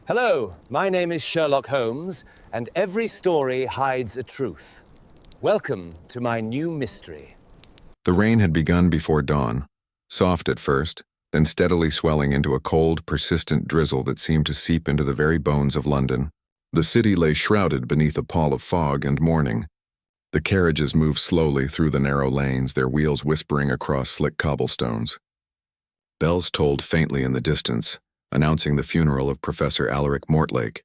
Hello, my name is Sherlock Holmes, and every story hides a truth. Welcome to my new mystery. The rain had begun before dawn, soft at first, then steadily swelling into a cold, persistent drizzle that seemed to seep into the very bones of London. The city lay shrouded beneath a pall of fog and morning. The carriages moved slowly through the narrow lanes, their wheels whispering across slick cobblestones. Bells tolled faintly in the distance, announcing the funeral of Professor Alaric Mortlake,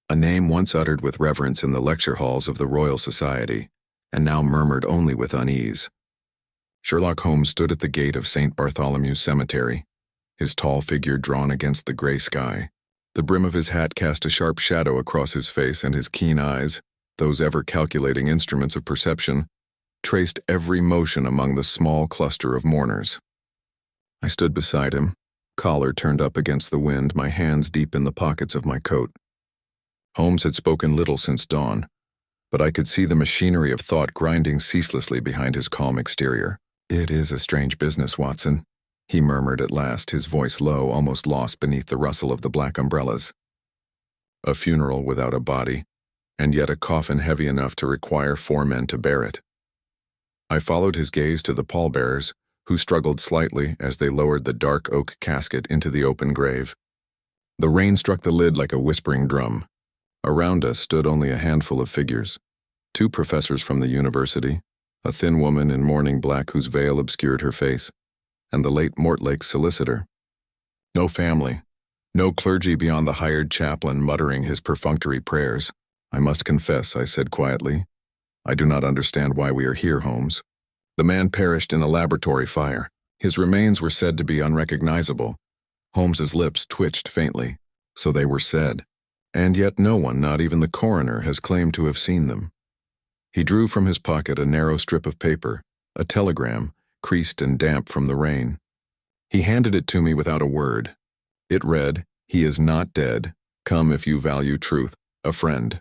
a name once uttered with reverence in the lecture halls of the Royal Society, and now murmured only with unease. Sherlock Holmes stood at the gate of St. Bartholomew's Cemetery, his tall figure drawn against the gray sky. The brim of his hat cast a sharp shadow across his face, and his keen eyes, those ever-calculating instruments of perception, traced every motion among the small cluster of mourners. I stood beside him, collar turned up against the wind, my hands deep in the pockets of my coat. Holmes had spoken little since dawn, but I could see the machinery of thought grinding ceaselessly behind his calm exterior. "It is a strange business, Watson," he murmured at last, his voice low, almost lost beneath the rustle of the black umbrellas. A funeral without a body, and yet a coffin heavy enough to require 4 men to bear it. I followed his gaze to the pallbearers, who struggled slightly as they lowered the dark oak casket into the open grave. The rain struck the lid like a whispering drum. Around us stood only a handful of figures. 2 professors from the university, a thin woman in mourning black whose veil obscured her face, and the late Mortlake's solicitor. No family, no clergy beyond the hired chaplain muttering his perfunctory prayers. "I must confess," I said quietly, "I do not understand why we are here, Holmes. The man perished in a laboratory fire. His remains were said to be unrecognizable." Holmes's lips twitched faintly. "So they were said. And yet no one, not even the coroner, has claimed to have seen them." He drew from his pocket a narrow strip of paper, a telegram, creased and damp from the rain. He handed it to me without a word. It read, "He is not dead. Come if you value truth. A friend."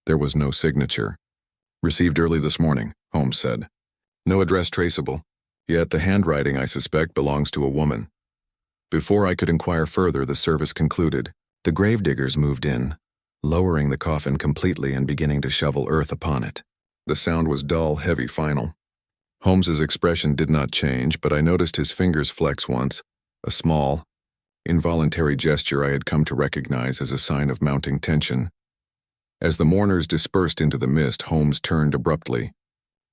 There was no signature. "Received early this morning," Holmes said. "No address traceable, yet the handwriting, I suspect, belongs to a woman." Before I could inquire further, the service concluded. The gravediggers moved in, lowering the coffin completely and beginning to shovel earth upon it. The sound was dull, heavy, final. Holmes's expression did not change, but I noticed his fingers flex once, a small, involuntary gesture I had come to recognize as a sign of mounting tension. As the mourners dispersed into the mist, Holmes turned abruptly.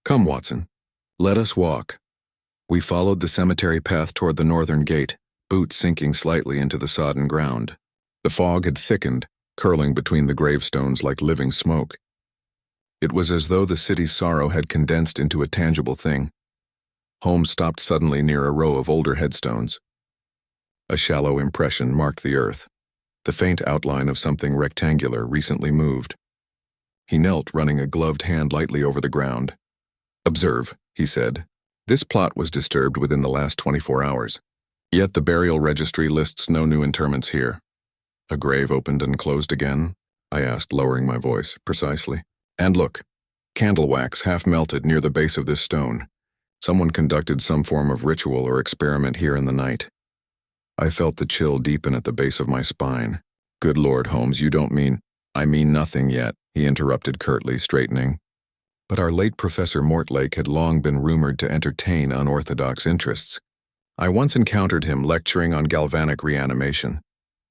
"Come, Watson. Let us walk." We followed the cemetery path toward the northern gate, boots sinking slightly into the sodden ground. The fog had thickened, curling between the gravestones like living smoke. It was as though the city's sorrow had condensed into a tangible thing. Holmes stopped suddenly near a row of older headstones. A shallow impression marked the earth, the faint outline of something rectangular recently moved. He knelt, running a gloved hand lightly over the ground. "Observe," he said. "This plot was disturbed within the last 24 hours. Yet the burial registry lists no new interments here." "A grave opened and closed again?" I asked, lowering my voice. "Precisely. And look, candle wax half melted near the base of this stone. Someone conducted some form of ritual or experiment here in the night." I felt the chill deepen at the base of my spine. "Good Lord, Holmes, you don't mean—" "I mean nothing yet," he interrupted curtly, straightening. But our late Professor Mortlake had long been rumored to entertain unorthodox interests. I once encountered him lecturing on galvanic reanimation,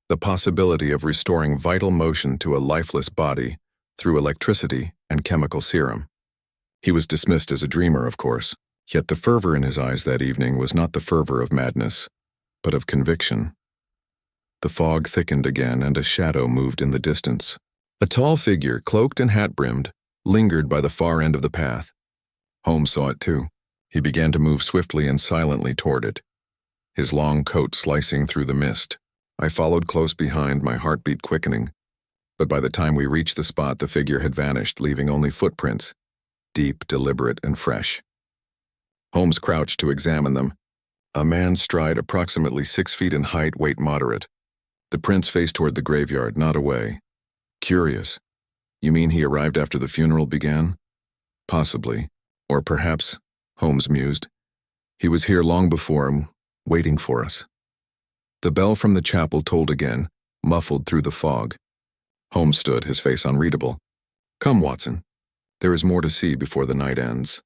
the possibility of restoring vital motion to a lifeless body through electricity and chemical serum. He was dismissed as a dreamer, of course, yet the fervor in his eyes that evening was not the fervor of madness, but of conviction. The fog thickened again, and a shadow moved in the distance. A tall figure, cloaked and hat-brimmed, lingered by the far end of the path. Holmes saw it too. He began to move swiftly and silently toward it, his long coat slicing through the mist. I followed close behind, my heartbeat quickening. But by the time we reached the spot, the figure had vanished, leaving only footprints, deep, deliberate, and fresh. Holmes crouched to examine them. A man's stride approximately 6 feet in height, weight moderate. The prints faced toward the graveyard, not away. Curious. You mean he arrived after the funeral began? Possibly. Or perhaps, Holmes mused, he was here long before, waiting for us. The bell from the chapel tolled again, muffled through the fog. Holmes stood, his face unreadable. "Come, Watson. There is more to see before the night ends."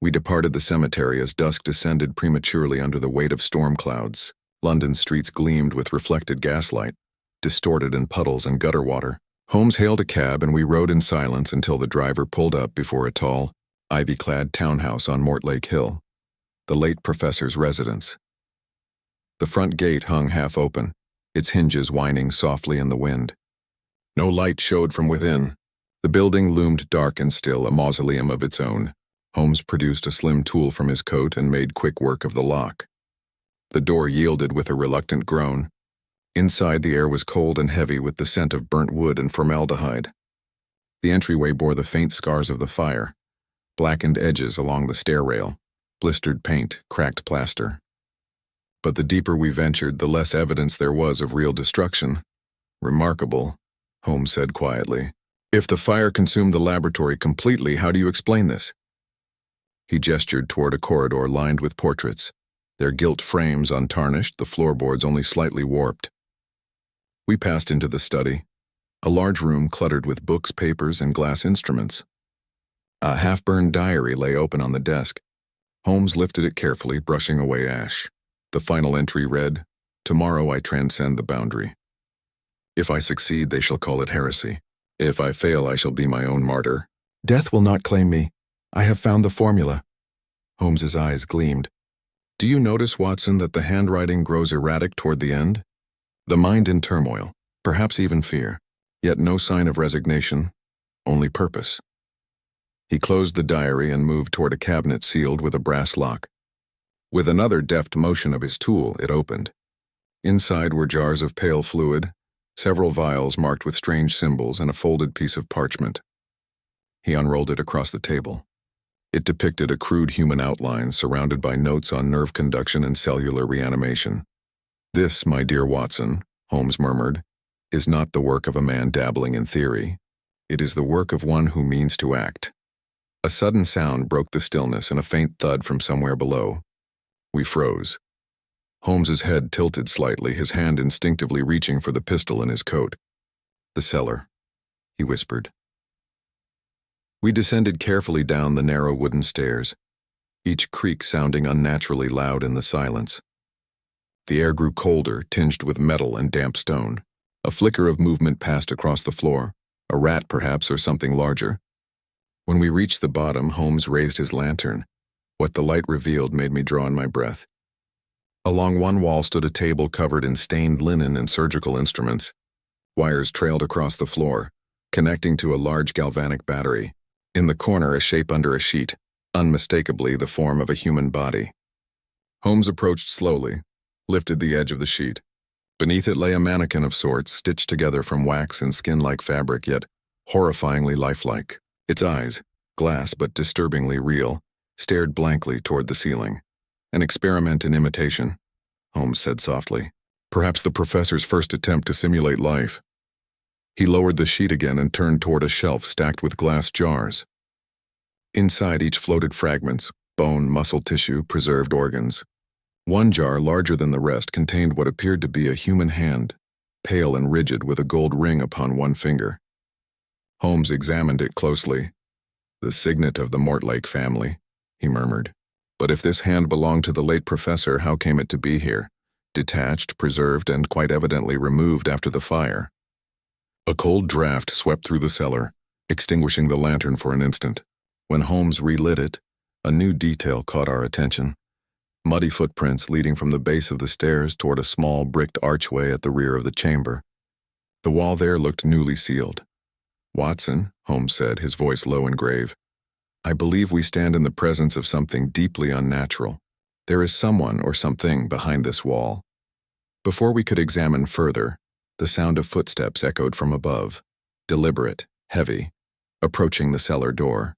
We departed the cemetery as dusk descended prematurely under the weight of storm clouds. London's streets gleamed with reflected gaslight, distorted in puddles and gutter water. Holmes hailed a cab and we rode in silence until the driver pulled up before a tall, ivy-clad townhouse on Mortlake Hill, the late professor's residence. The front gate hung half open, its hinges whining softly in the wind. No light showed from within. The building loomed dark and still, a mausoleum of its own. Holmes produced a slim tool from his coat and made quick work of the lock. The door yielded with a reluctant groan. Inside, the air was cold and heavy with the scent of burnt wood and formaldehyde. The entryway bore the faint scars of the fire, blackened edges along the stair rail, blistered paint, cracked plaster. But the deeper we ventured, the less evidence there was of real destruction. "Remarkable," Holmes said quietly. "If the fire consumed the laboratory completely, how do you explain this?" He gestured toward a corridor lined with portraits, their gilt frames untarnished, the floorboards only slightly warped. We passed into the study, a large room cluttered with books, papers, and glass instruments. A half-burned diary lay open on the desk. Holmes lifted it carefully, brushing away ash. The final entry read, "Tomorrow I transcend the boundary. If I succeed, they shall call it heresy. If I fail, I shall be my own martyr. Death will not claim me. I have found the formula." Holmes's eyes gleamed. "Do you notice, Watson, that the handwriting grows erratic toward the end? The mind in turmoil, perhaps even fear, yet no sign of resignation, only purpose." He closed the diary and moved toward a cabinet sealed with a brass lock. With another deft motion of his tool, it opened. Inside were jars of pale fluid, several vials marked with strange symbols, and a folded piece of parchment. He unrolled it across the table. It depicted a crude human outline surrounded by notes on nerve conduction and cellular reanimation. "This, my dear Watson," Holmes murmured, "is not the work of a man dabbling in theory. It is the work of one who means to act." A sudden sound broke the stillness and a faint thud from somewhere below. We froze. Holmes's head tilted slightly, his hand instinctively reaching for the pistol in his coat. "The cellar," he whispered. We descended carefully down the narrow wooden stairs, each creak sounding unnaturally loud in the silence. The air grew colder, tinged with metal and damp stone. A flicker of movement passed across the floor, a rat perhaps, or something larger. When we reached the bottom, Holmes raised his lantern. What the light revealed made me draw in my breath. Along one wall stood a table covered in stained linen and surgical instruments. Wires trailed across the floor, connecting to a large galvanic battery. In the corner, a shape under a sheet, unmistakably the form of a human body. Holmes approached slowly, lifted the edge of the sheet. Beneath it lay a mannequin of sorts, stitched together from wax and skin-like fabric, yet horrifyingly lifelike. Its eyes, glass but disturbingly real, stared blankly toward the ceiling. "An experiment in imitation," Holmes said softly. "Perhaps the professor's first attempt to simulate life." He lowered the sheet again and turned toward a shelf stacked with glass jars. Inside each floated fragments, bone, muscle tissue, preserved organs. One jar, larger than the rest, contained what appeared to be a human hand, pale and rigid with a gold ring upon one finger. Holmes examined it closely. "The signet of the Mortlake family," he murmured. "But if this hand belonged to the late professor, how came it to be here? Detached, preserved, and quite evidently removed after the fire." A cold draft swept through the cellar, extinguishing the lantern for an instant. When Holmes relit it, a new detail caught our attention. Muddy footprints leading from the base of the stairs toward a small bricked archway at the rear of the chamber. The wall there looked newly sealed. "Watson," Holmes said, his voice low and grave, "I believe we stand in the presence of something deeply unnatural. There is someone or something behind this wall." Before we could examine further, the sound of footsteps echoed from above, deliberate, heavy, approaching the cellar door.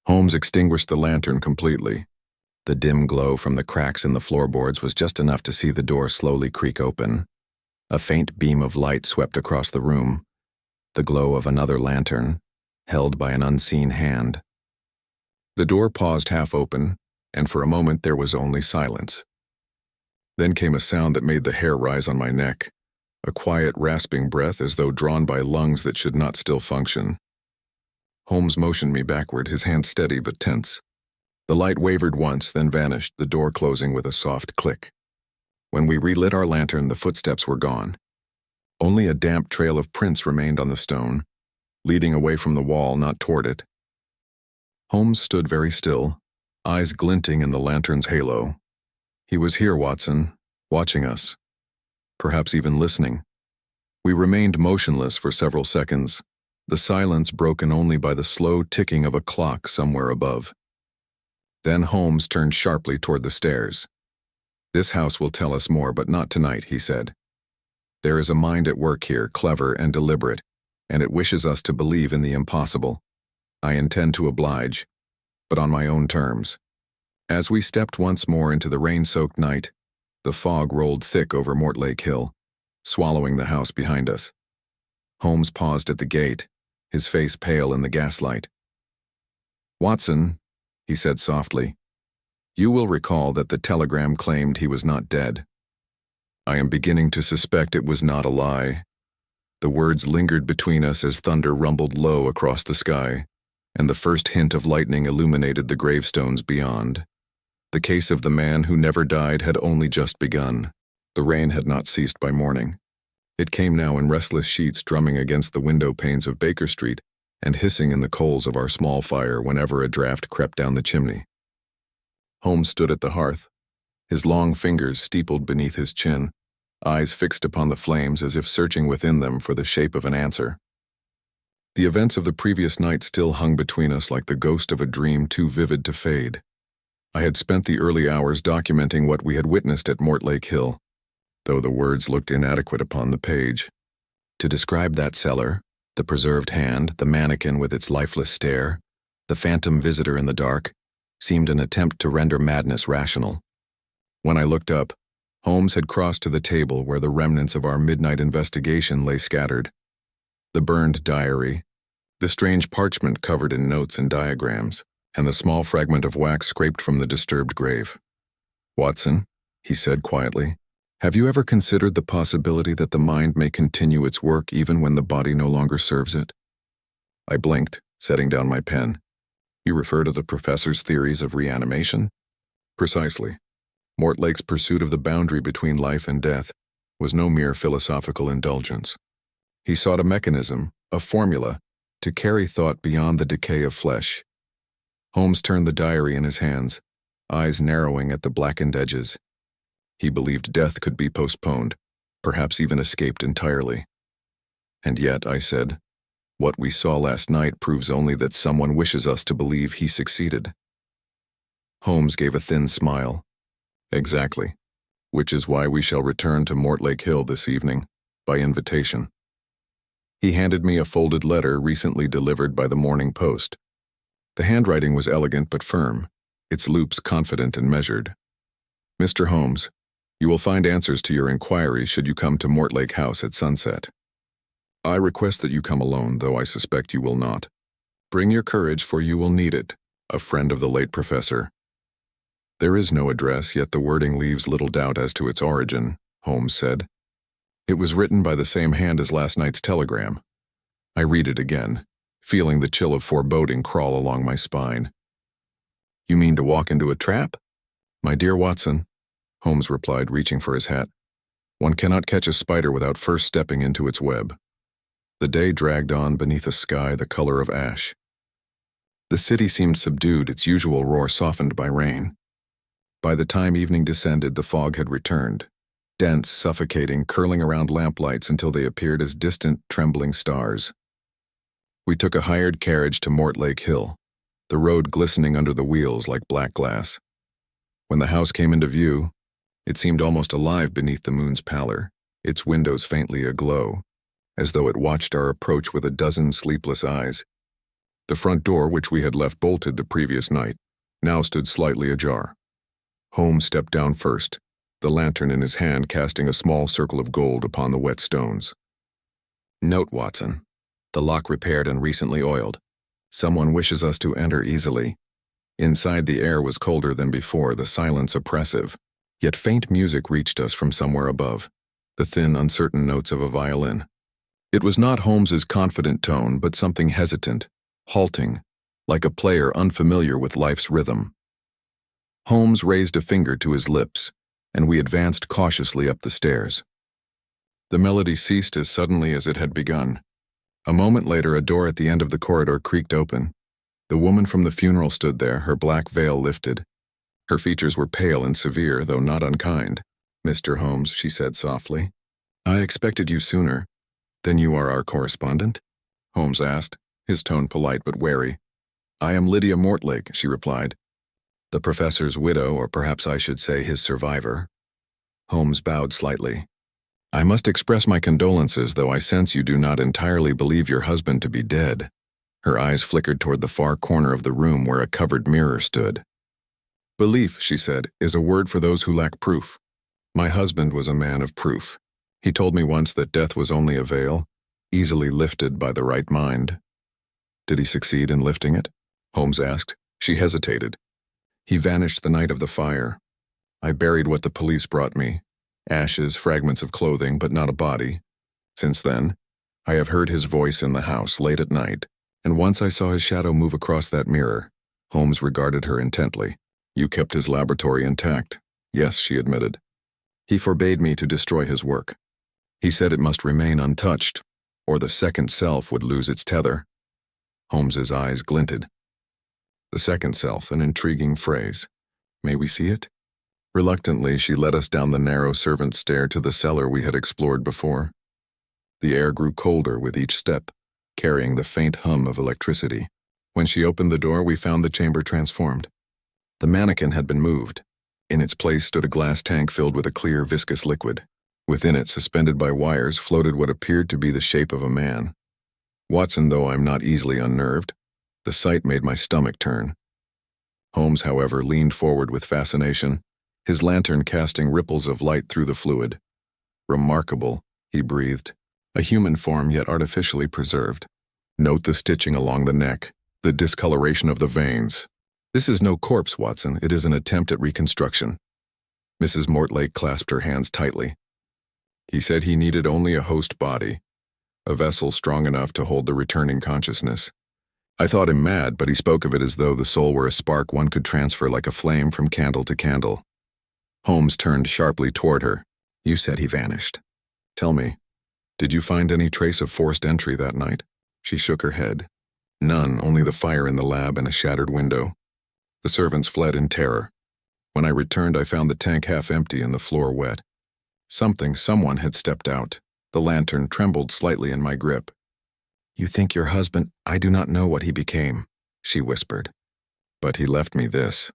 Holmes extinguished the lantern completely. The dim glow from the cracks in the floorboards was just enough to see the door slowly creak open. A faint beam of light swept across the room, the glow of another lantern, held by an unseen hand. The door paused half open, and for a moment there was only silence. Then came a sound that made the hair rise on my neck, a quiet, rasping breath as though drawn by lungs that should not still function. Holmes motioned me backward, his hand steady but tense. The light wavered once, then vanished, the door closing with a soft click. When we relit our lantern, the footsteps were gone. Only a damp trail of prints remained on the stone, leading away from the wall, not toward it. Holmes stood very still, eyes glinting in the lantern's halo. He was here, Watson, watching us, perhaps even listening. We remained motionless for several seconds, the silence broken only by the slow ticking of a clock somewhere above. Then Holmes turned sharply toward the stairs. "This house will tell us more, but not tonight," he said. "There is a mind at work here, clever and deliberate, and it wishes us to believe in the impossible. I intend to oblige, but on my own terms." As we stepped once more into the rain-soaked night, the fog rolled thick over Mortlake Hill, swallowing the house behind us. Holmes paused at the gate, his face pale in the gaslight. "Watson," he said softly, "you will recall that the telegram claimed he was not dead. I am beginning to suspect it was not a lie." The words lingered between us as thunder rumbled low across the sky, and the first hint of lightning illuminated the gravestones beyond. The case of the man who never died had only just begun. The rain had not ceased by morning. It came now in restless sheets, drumming against the window panes of Baker Street and hissing in the coals of our small fire whenever a draft crept down the chimney. Holmes stood at the hearth, his long fingers steepled beneath his chin, eyes fixed upon the flames as if searching within them for the shape of an answer. The events of the previous night still hung between us like the ghost of a dream too vivid to fade. I had spent the early hours documenting what we had witnessed at Mortlake Hill, though the words looked inadequate upon the page. To describe that cellar, the preserved hand, the mannequin with its lifeless stare, the phantom visitor in the dark, seemed an attempt to render madness rational. When I looked up, Holmes had crossed to the table where the remnants of our midnight investigation lay scattered. The burned diary, the strange parchment covered in notes and diagrams, and the small fragment of wax scraped from the disturbed grave. "Watson," he said quietly, "have you ever considered the possibility that the mind may continue its work even when the body no longer serves it?" I blinked, setting down my pen. "You refer to the professor's theories of reanimation?" "Precisely. Mortlake's pursuit of the boundary between life and death was no mere philosophical indulgence. He sought a mechanism, a formula, to carry thought beyond the decay of flesh." Holmes turned the diary in his hands, eyes narrowing at the blackened edges. He believed death could be postponed, perhaps even escaped entirely. "And yet," I said, "what we saw last night proves only that someone wishes us to believe he succeeded." Holmes gave a thin smile. "Exactly. Which is why we shall return to Mortlake Hill this evening, by invitation." He handed me a folded letter recently delivered by the Morning Post. The handwriting was elegant but firm, its loops confident and measured. "Mr. Holmes, you will find answers to your inquiries should you come to Mortlake House at sunset. I request that you come alone, though I suspect you will not. Bring your courage, for you will need it. A friend of the late professor." "There is no address, yet the wording leaves little doubt as to its origin," Holmes said. "It was written by the same hand as last night's telegram." I read it again, feeling the chill of foreboding crawl along my spine. "You mean to walk into a trap?" "My dear Watson," Holmes replied, reaching for his hat, "one cannot catch a spider without first stepping into its web." The day dragged on beneath a sky the color of ash. The city seemed subdued, its usual roar softened by rain. By the time evening descended, the fog had returned, dense, suffocating, curling around lamplights until they appeared as distant, trembling stars. We took a hired carriage to Mortlake Hill, the road glistening under the wheels like black glass. When the house came into view, it seemed almost alive beneath the moon's pallor, its windows faintly aglow, as though it watched our approach with a dozen sleepless eyes. The front door, which we had left bolted the previous night, now stood slightly ajar. Holmes stepped down first, the lantern in his hand casting a small circle of gold upon the wet stones. "Note, Watson. The lock repaired and recently oiled. Someone wishes us to enter easily." Inside the air was colder than before, the silence oppressive, yet faint music reached us from somewhere above. the thin, uncertain notes of a violin. It was not Holmes's confident tone, but something hesitant, halting, like a player unfamiliar with life's rhythm. Holmes raised a finger to his lips, and we advanced cautiously up the stairs. The melody ceased as suddenly as it had begun. A moment later, a door at the end of the corridor creaked open. The woman from the funeral stood there, her black veil lifted. Her features were pale and severe, though not unkind. "Mr. Holmes," she said softly, "I expected you sooner." "Then you are our correspondent?" Holmes asked, his tone polite but wary. "I am Lydia Mortlake," she replied. "The professor's widow, or perhaps I should say his survivor." Holmes bowed slightly. "I must express my condolences, though I sense you do not entirely believe your husband to be dead." Her eyes flickered toward the far corner of the room where a covered mirror stood. "Belief," she said, "is a word for those who lack proof. My husband was a man of proof. He told me once that death was only a veil, easily lifted by the right mind." "Did he succeed in lifting it?" Holmes asked. She hesitated. "He vanished the night of the fire. I buried what the police brought me. Ashes, fragments of clothing, but not a body. Since then, I have heard his voice in the house late at night, and once I saw his shadow move across that mirror." Holmes regarded her intently. "You kept his laboratory intact." "Yes," she admitted. "He forbade me to destroy his work. He said it must remain untouched, or the second self would lose its tether." Holmes's eyes glinted. "The second self, an intriguing phrase. May we see it?" Reluctantly, she led us down the narrow servant stair to the cellar we had explored before. The air grew colder with each step, carrying the faint hum of electricity. When she opened the door, we found the chamber transformed. The mannequin had been moved. In its place stood a glass tank filled with a clear, viscous liquid. Within it, suspended by wires, floated what appeared to be the shape of a man. Watson, though I'm not easily unnerved, the sight made my stomach turn. Holmes, however, leaned forward with fascination, his lantern casting ripples of light through the fluid. "Remarkable," he breathed. "A human form yet artificially preserved. Note the stitching along the neck, the discoloration of the veins. This is no corpse, Watson. It is an attempt at reconstruction." Mrs. Mortlake clasped her hands tightly. "He said he needed only a host body, a vessel strong enough to hold the returning consciousness. I thought him mad, but he spoke of it as though the soul were a spark one could transfer like a flame from candle to candle." Holmes turned sharply toward her. "You said he vanished. Tell me, did you find any trace of forced entry that night?" She shook her head. "None, only the fire in the lab and a shattered window. The servants fled in terror. When I returned, I found the tank half empty and the floor wet. Someone had stepped out. The lantern trembled slightly in my grip." "You think your husband—" "I do not know what he became," she whispered. "But he left me this."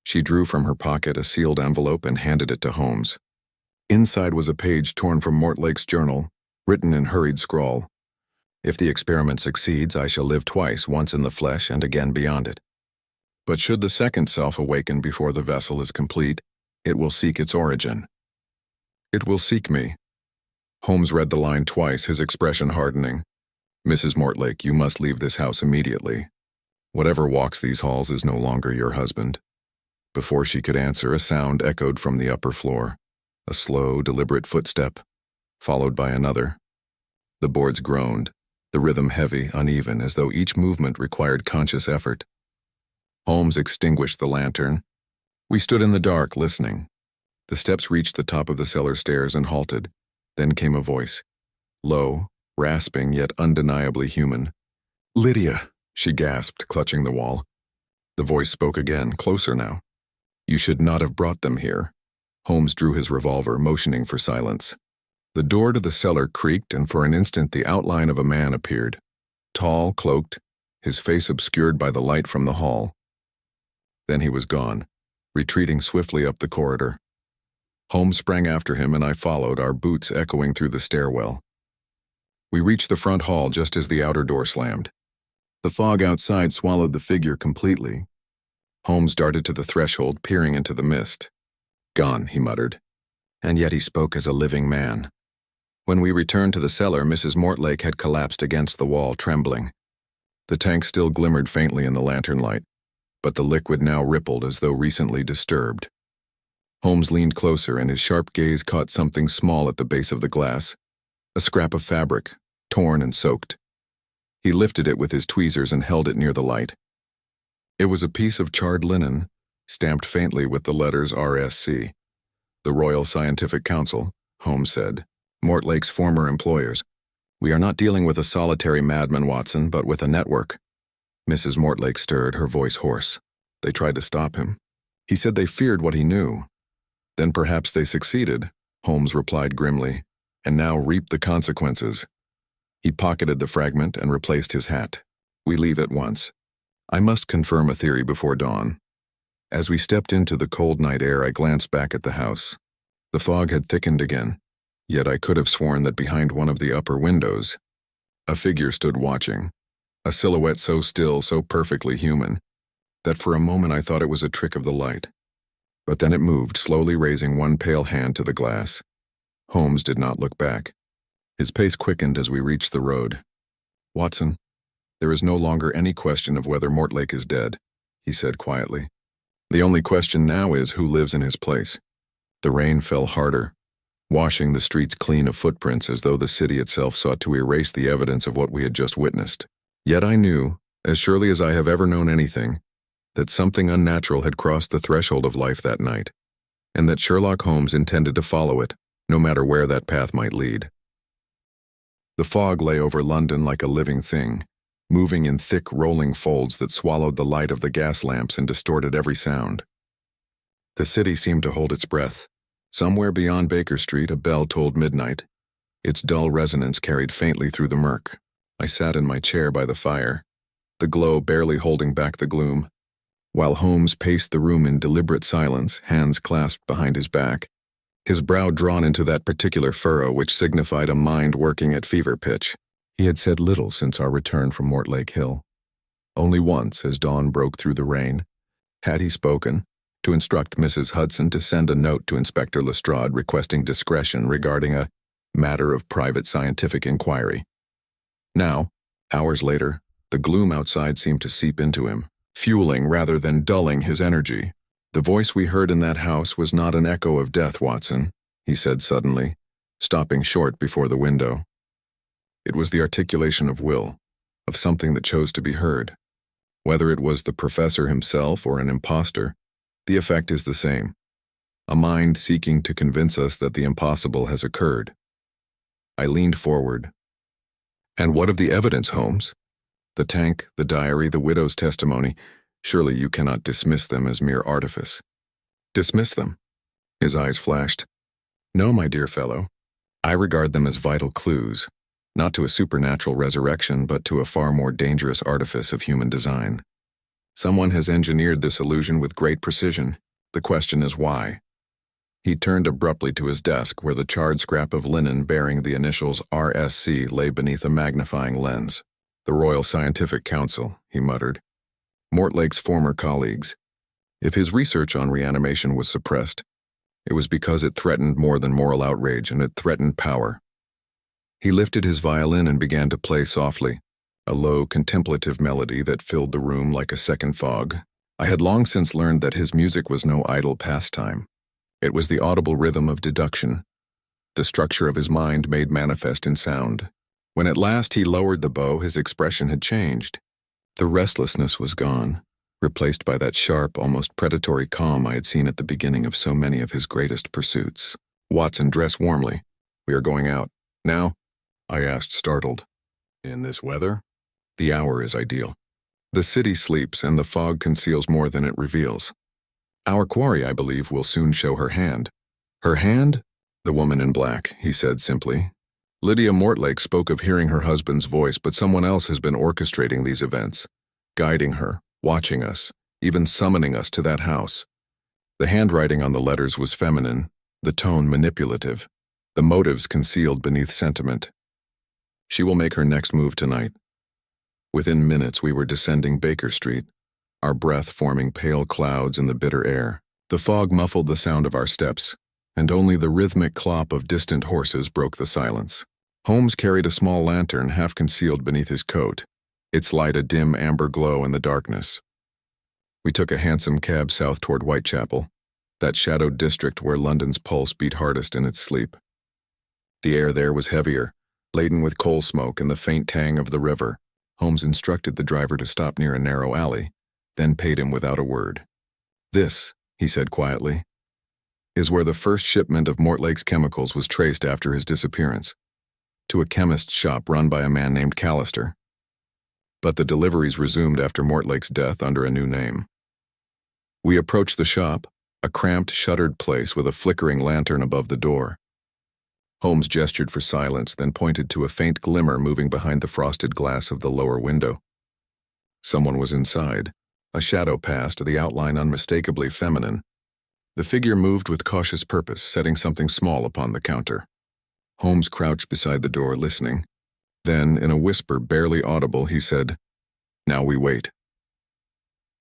She drew from her pocket a sealed envelope and handed it to Holmes. Inside was a page torn from Mortlake's journal, written in hurried scrawl. "If the experiment succeeds, I shall live twice, once in the flesh and again beyond it. But should the second self awaken before the vessel is complete, it will seek its origin. It will seek me." Holmes read the line twice, his expression hardening. "Mrs. Mortlake, you must leave this house immediately. Whatever walks these halls is no longer your husband." Before she could answer, a sound echoed from the upper floor. A slow, deliberate footstep, followed by another. The boards groaned, the rhythm heavy, uneven, as though each movement required conscious effort. Holmes extinguished the lantern. We stood in the dark, listening. The steps reached the top of the cellar stairs and halted. Then came a voice, low, rasping, yet undeniably human. "Lydia," she gasped, clutching the wall. The voice spoke again, closer now. "You should not have brought them here." Holmes drew his revolver, motioning for silence. The door to the cellar creaked, and for an instant the outline of a man appeared. Tall, cloaked, his face obscured by the light from the hall. Then he was gone, retreating swiftly up the corridor. Holmes sprang after him, and I followed, our boots echoing through the stairwell. We reached the front hall just as the outer door slammed. The fog outside swallowed the figure completely. Holmes darted to the threshold, peering into the mist. "Gone," he muttered. And yet he spoke as a living man. When we returned to the cellar, Mrs. Mortlake had collapsed against the wall, trembling. The tank still glimmered faintly in the lantern light, but the liquid now rippled as though recently disturbed. Holmes leaned closer, and his sharp gaze caught something small at the base of the glass, a scrap of fabric, torn and soaked. He lifted it with his tweezers and held it near the light. It was a piece of charred linen, stamped faintly with the letters RSC. The Royal Scientific Council, Holmes said, Mortlake's former employers. We are not dealing with a solitary madman, Watson, but with a network. Mrs. Mortlake stirred, her voice hoarse. They tried to stop him. He said they feared what he knew. Then perhaps they succeeded, Holmes replied grimly, and now reap the consequences. He pocketed the fragment and replaced his hat. We leave at once. I must confirm a theory before dawn. As we stepped into the cold night air, I glanced back at the house. The fog had thickened again, yet I could have sworn that behind one of the upper windows, a figure stood watching, a silhouette so still, so perfectly human, that for a moment I thought it was a trick of the light. But then it moved, slowly raising one pale hand to the glass. Holmes did not look back. His pace quickened as we reached the road. Watson, there is no longer any question of whether Mortlake is dead, he said quietly. The only question now is who lives in his place. The rain fell harder, washing the streets clean of footprints as though the city itself sought to erase the evidence of what we had just witnessed. Yet I knew, as surely as I have ever known anything, that something unnatural had crossed the threshold of life that night, and that Sherlock Holmes intended to follow it, no matter where that path might lead. The fog lay over London like a living thing, moving in thick, rolling folds that swallowed the light of the gas lamps and distorted every sound. The city seemed to hold its breath. Somewhere beyond Baker Street, a bell tolled midnight. Its dull resonance carried faintly through the murk. I sat in my chair by the fire, the glow barely holding back the gloom, while Holmes paced the room in deliberate silence, hands clasped behind his back, his brow drawn into that particular furrow which signified a mind working at fever pitch. He had said little since our return from Mortlake Hill. Only once, as dawn broke through the rain, had he spoken, to instruct Mrs. Hudson to send a note to Inspector Lestrade requesting discretion regarding a matter of private scientific inquiry. Now, hours later, the gloom outside seemed to seep into him, fueling rather than dulling his energy. The voice we heard in that house was not an echo of death, Watson, he said suddenly, stopping short before the window. It was the articulation of will, of something that chose to be heard. Whether it was the professor himself or an impostor, the effect is the same. A mind seeking to convince us that the impossible has occurred. I leaned forward. And what of the evidence, Holmes? The tank, the diary, the widow's testimony, surely you cannot dismiss them as mere artifice. Dismiss them? His eyes flashed. No, my dear fellow. I regard them as vital clues, not to a supernatural resurrection, but to a far more dangerous artifice of human design. Someone has engineered this illusion with great precision. The question is why? He turned abruptly to his desk, where the charred scrap of linen bearing the initials RSC lay beneath a magnifying lens. The Royal Scientific Council, he muttered. Mortlake's former colleagues. If his research on reanimation was suppressed, it was because it threatened more than moral outrage, and it threatened power. He lifted his violin and began to play softly, a low, contemplative melody that filled the room like a second fog. I had long since learned that his music was no idle pastime. It was the audible rhythm of deduction, the structure of his mind made manifest in sound. When at last he lowered the bow, his expression had changed. The restlessness was gone, replaced by that sharp, almost predatory calm I had seen at the beginning of so many of his greatest pursuits. Watson, dress warmly. We are going out. Now? I asked, startled. In this weather? The hour is ideal. The city sleeps, and the fog conceals more than it reveals. Our quarry, I believe, will soon show her hand. Her hand? The woman in black, he said simply. Lydia Mortlake spoke of hearing her husband's voice, but someone else has been orchestrating these events, guiding her, watching us, even summoning us to that house. The handwriting on the letters was feminine, the tone manipulative, the motives concealed beneath sentiment. She will make her next move tonight. Within minutes we were descending Baker Street, our breath forming pale clouds in the bitter air. The fog muffled the sound of our steps, and only the rhythmic clop of distant horses broke the silence. Holmes carried a small lantern half concealed beneath his coat, its light a dim amber glow in the darkness. We took a hansom cab south toward Whitechapel. that shadowed district where London's pulse beat hardest in its sleep. The air there was heavier, laden with coal smoke and the faint tang of the river. Holmes instructed the driver to stop near a narrow alley, then paid him without a word. "This," he said quietly, "is where the first shipment of Mortlake's chemicals was traced after his disappearance, to a chemist's shop run by a man named Callister. But the deliveries resumed after Mortlake's death under a new name." We approached the shop, a cramped, shuttered place with a flickering lantern above the door. Holmes gestured for silence, then pointed to a faint glimmer moving behind the frosted glass of the lower window. Someone was inside. A shadow passed, the outline unmistakably feminine. The figure moved with cautious purpose, setting something small upon the counter. Holmes crouched beside the door, listening. Then, in a whisper barely audible, he said, "Now we wait."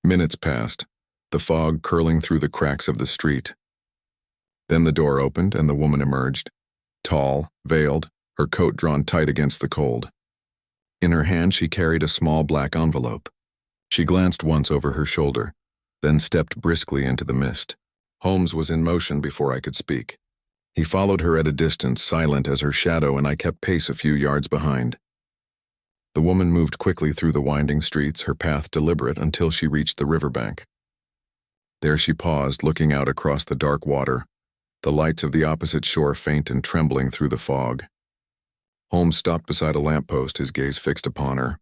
Minutes passed, the fog curling through the cracks of the street. Then the door opened and the woman emerged. Tall, veiled, her coat drawn tight against the cold. In her hand she carried a small black envelope. She glanced once over her shoulder, then stepped briskly into the mist. Holmes was in motion before I could speak. He followed her at a distance, silent as her shadow, and I kept pace a few yards behind. The woman moved quickly through the winding streets, her path deliberate, until she reached the riverbank. There she paused, looking out across the dark water, the lights of the opposite shore faint and trembling through the fog. Holmes stopped beside a lamppost, his gaze fixed upon her.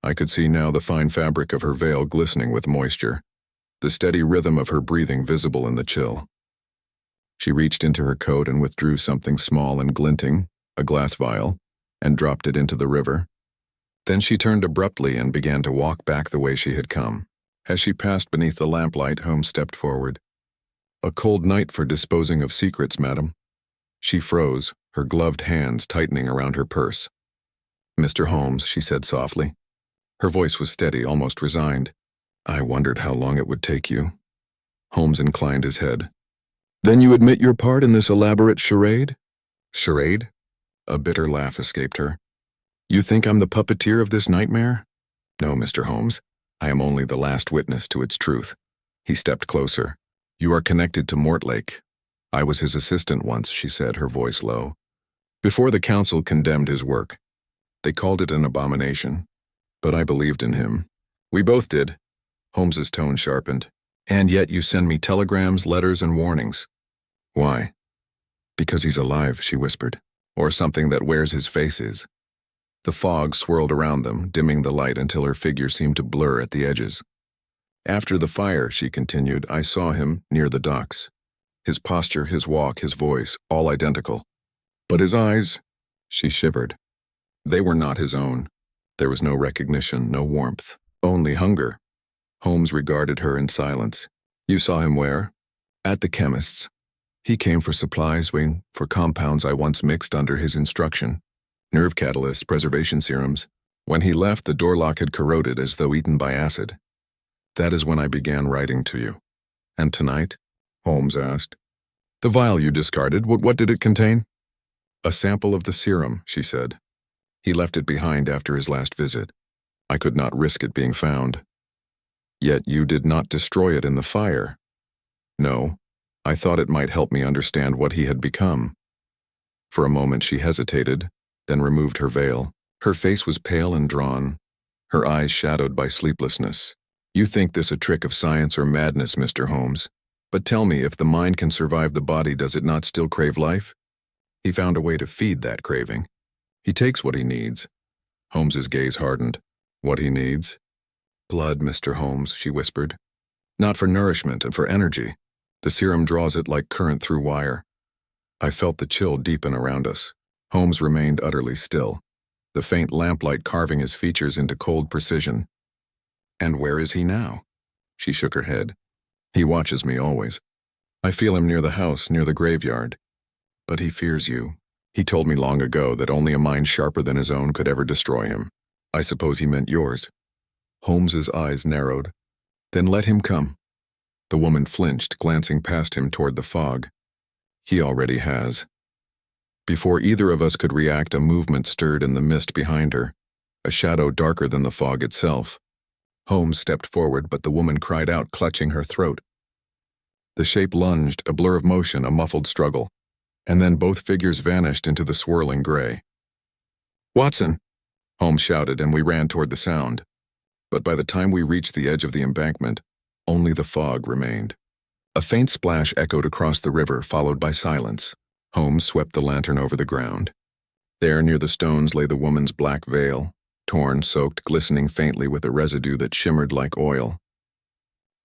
I could see now the fine fabric of her veil glistening with moisture, the steady rhythm of her breathing visible in the chill. She reached into her coat and withdrew something small and glinting, a glass vial, and dropped it into the river. Then she turned abruptly and began to walk back the way she had come. As she passed beneath the lamplight, Holmes stepped forward. "A cold night for disposing of secrets, madam." She froze, her gloved hands tightening around her purse. "Mr. Holmes," she said softly. Her voice was steady, almost resigned. "I wondered how long it would take you." Holmes inclined his head. "Then you admit your part in this elaborate charade?" "Charade?" A bitter laugh escaped her. "You think I'm the puppeteer of this nightmare?" "No, Mr. Holmes. I am only the last witness to its truth." He stepped closer. "You are connected to Mortlake. I was his assistant once," she said, her voice low. "Before the council condemned his work. They called it an abomination. But I believed in him. We both did." Holmes's tone sharpened. "And yet you send me telegrams, letters, and warnings." "Why?" "Because he's alive," she whispered. "Or something that wears his face is." The fog swirled around them, dimming the light until her figure seemed to blur at the edges. "After the fire," she continued, "I saw him near the docks. His posture, his walk, his voice, all identical. But his eyes," she shivered. "They were not his own. There was no recognition, no warmth, only hunger." Holmes regarded her in silence. "You saw him where?" "At the chemist's. He came for supplies, for compounds I once mixed under his instruction. Nerve catalysts, preservation serums. When he left, the door lock had corroded as though eaten by acid. That is when I began writing to you." "And tonight?" Holmes asked. "The vial you discarded, what did it contain?" "A sample of the serum," she said. "He left it behind after his last visit. I could not risk it being found." "Yet you did not destroy it in the fire." "No. I thought it might help me understand what he had become." For a moment she hesitated, then removed her veil. Her face was pale and drawn, her eyes shadowed by sleeplessness. "You think this a trick of science or madness, Mr. Holmes. But tell me, if the mind can survive the body, does it not still crave life? He found a way to feed that craving. He takes what he needs." Holmes's gaze hardened. "What he needs?" "Blood, Mr. Holmes," she whispered. "Not for nourishment and for energy. The serum draws it like current through wire." I felt the chill deepen around us. Holmes remained utterly still, the faint lamplight carving his features into cold precision. "And where is he now?" She shook her head. "He watches me always. I feel him near the house, near the graveyard. But he fears you. He told me long ago that only a mind sharper than his own could ever destroy him. I suppose he meant yours." Holmes's eyes narrowed. "Then let him come." The woman flinched, glancing past him toward the fog. "He already has." Before either of us could react, a movement stirred in the mist behind her, a shadow darker than the fog itself. Holmes stepped forward, but the woman cried out, clutching her throat. The shape lunged, a blur of motion, a muffled struggle, and then both figures vanished into the swirling gray. "Watson!" Holmes shouted, and we ran toward the sound. But by the time we reached the edge of the embankment, only the fog remained. A faint splash echoed across the river, followed by silence. Holmes swept the lantern over the ground. There, near the stones, lay the woman's black veil, torn, soaked, glistening faintly with a residue that shimmered like oil.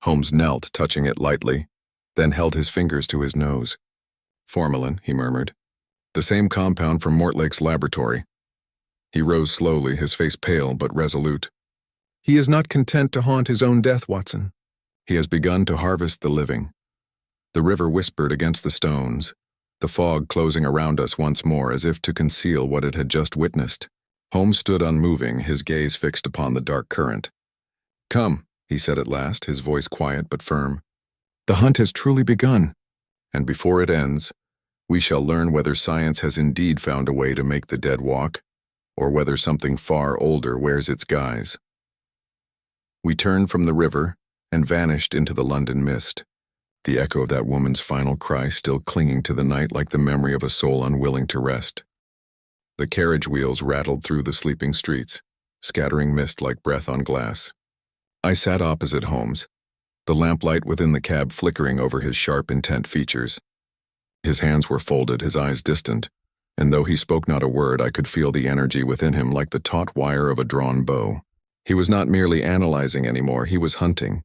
Holmes knelt, touching it lightly, then held his fingers to his nose. "Formalin," he murmured. "The same compound from Mortlake's laboratory." He rose slowly, his face pale but resolute. "He is not content to haunt his own death, Watson. He has begun to harvest the living." The river whispered against the stones, the fog closing around us once more as if to conceal what it had just witnessed. Holmes stood unmoving, his gaze fixed upon the dark current. "Come," he said at last, his voice quiet but firm. "The hunt has truly begun, and before it ends, we shall learn whether science has indeed found a way to make the dead walk, or whether something far older wears its guise." We turned from the river and vanished into the London mist, the echo of that woman's final cry still clinging to the night like the memory of a soul unwilling to rest. The carriage wheels rattled through the sleeping streets, scattering mist like breath on glass. I sat opposite Holmes, the lamplight within the cab flickering over his sharp, intent features. His hands were folded, his eyes distant, and though he spoke not a word, I could feel the energy within him like the taut wire of a drawn bow. He was not merely analyzing anymore, he was hunting.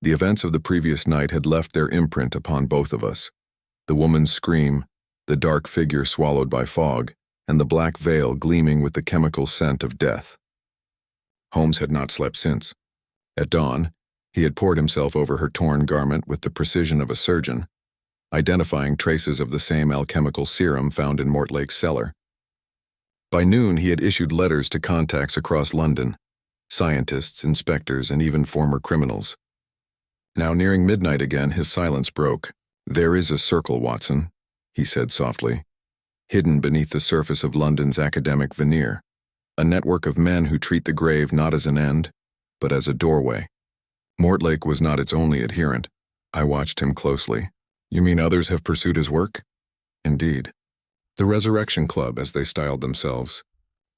The events of the previous night had left their imprint upon both of us. The woman's scream, the dark figure swallowed by fog, and the black veil gleaming with the chemical scent of death. Holmes had not slept since. At dawn, he had poured himself over her torn garment with the precision of a surgeon, identifying traces of the same alchemical serum found in Mortlake's cellar. By noon, he had issued letters to contacts across London, scientists, inspectors, and even former criminals. Now nearing midnight again, his silence broke. "There is a circle, Watson," he said softly, "hidden beneath the surface of London's academic veneer, a network of men who treat the grave not as an end, but as a doorway. Mortlake was not its only adherent." I watched him closely. "You mean others have pursued his work?" "Indeed. The Resurrection Club, as they styled themselves.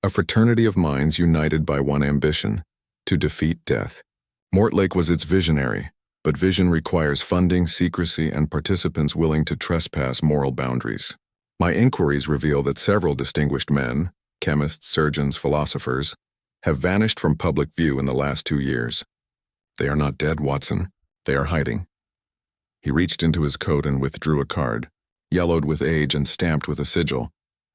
A fraternity of minds united by one ambition, to defeat death. Mortlake was its visionary, but vision requires funding, secrecy, and participants willing to trespass moral boundaries. My inquiries reveal that several distinguished men, chemists, surgeons, philosophers, have vanished from public view in the last 2 years. They are not dead, Watson. They are hiding." He reached into his coat and withdrew a card, yellowed with age and stamped with a sigil,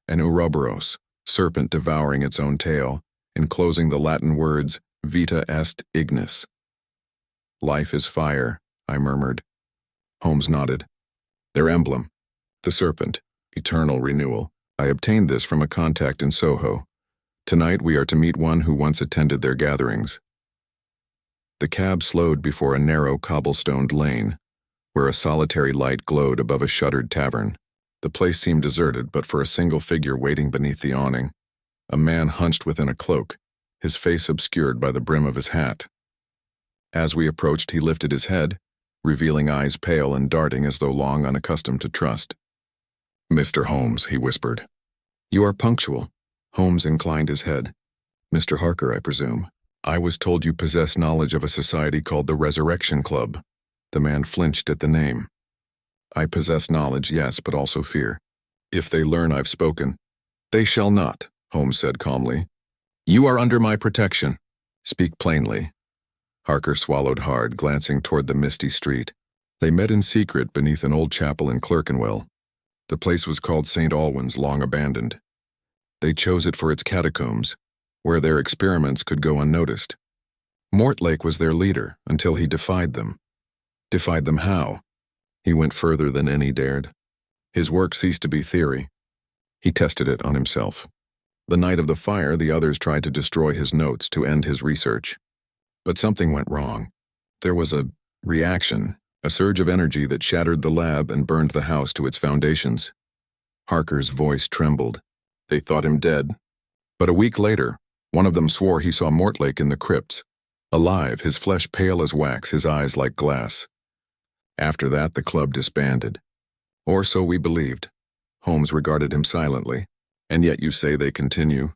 an Ouroboros, serpent devouring its own tail, enclosing the Latin words Vita est ignis. "Life is fire," I murmured. Holmes nodded. "Their emblem, the serpent, eternal renewal. I obtained this from a contact in Soho. Tonight we are to meet one who once attended their gatherings." The cab slowed before a narrow cobblestoned lane, where a solitary light glowed above a shuttered tavern. The place seemed deserted but for a single figure waiting beneath the awning, a man hunched within a cloak, his face obscured by the brim of his hat. As we approached, he lifted his head, revealing eyes pale and darting as though long unaccustomed to trust. "Mr. Holmes," he whispered. "You are punctual." Holmes inclined his head. "Mr. Harker, I presume. I was told you possess knowledge of a society called the Resurrection Club." The man flinched at the name. "I possess knowledge, yes, but also fear. If they learn I've spoken—" "They shall not," Holmes said calmly. "You are under my protection. Speak plainly." Harker swallowed hard, glancing toward the misty street. They met in secret beneath an old chapel in Clerkenwell. The place was called St. Alwyn's, long abandoned. They chose it for its catacombs, where their experiments could go unnoticed. Mortlake was their leader until he defied them. Defied them how? He went further than any dared. His work ceased to be theory. He tested it on himself. The night of the fire, the others tried to destroy his notes to end his research. But something went wrong. There was a reaction, a surge of energy that shattered the lab and burned the house to its foundations. Harker's voice trembled. They thought him dead. But a week later, one of them swore he saw Mortlake in the crypts, alive, his flesh pale as wax, his eyes like glass. After that, the club disbanded. Or so we believed. Holmes regarded him silently. And yet you say they continue?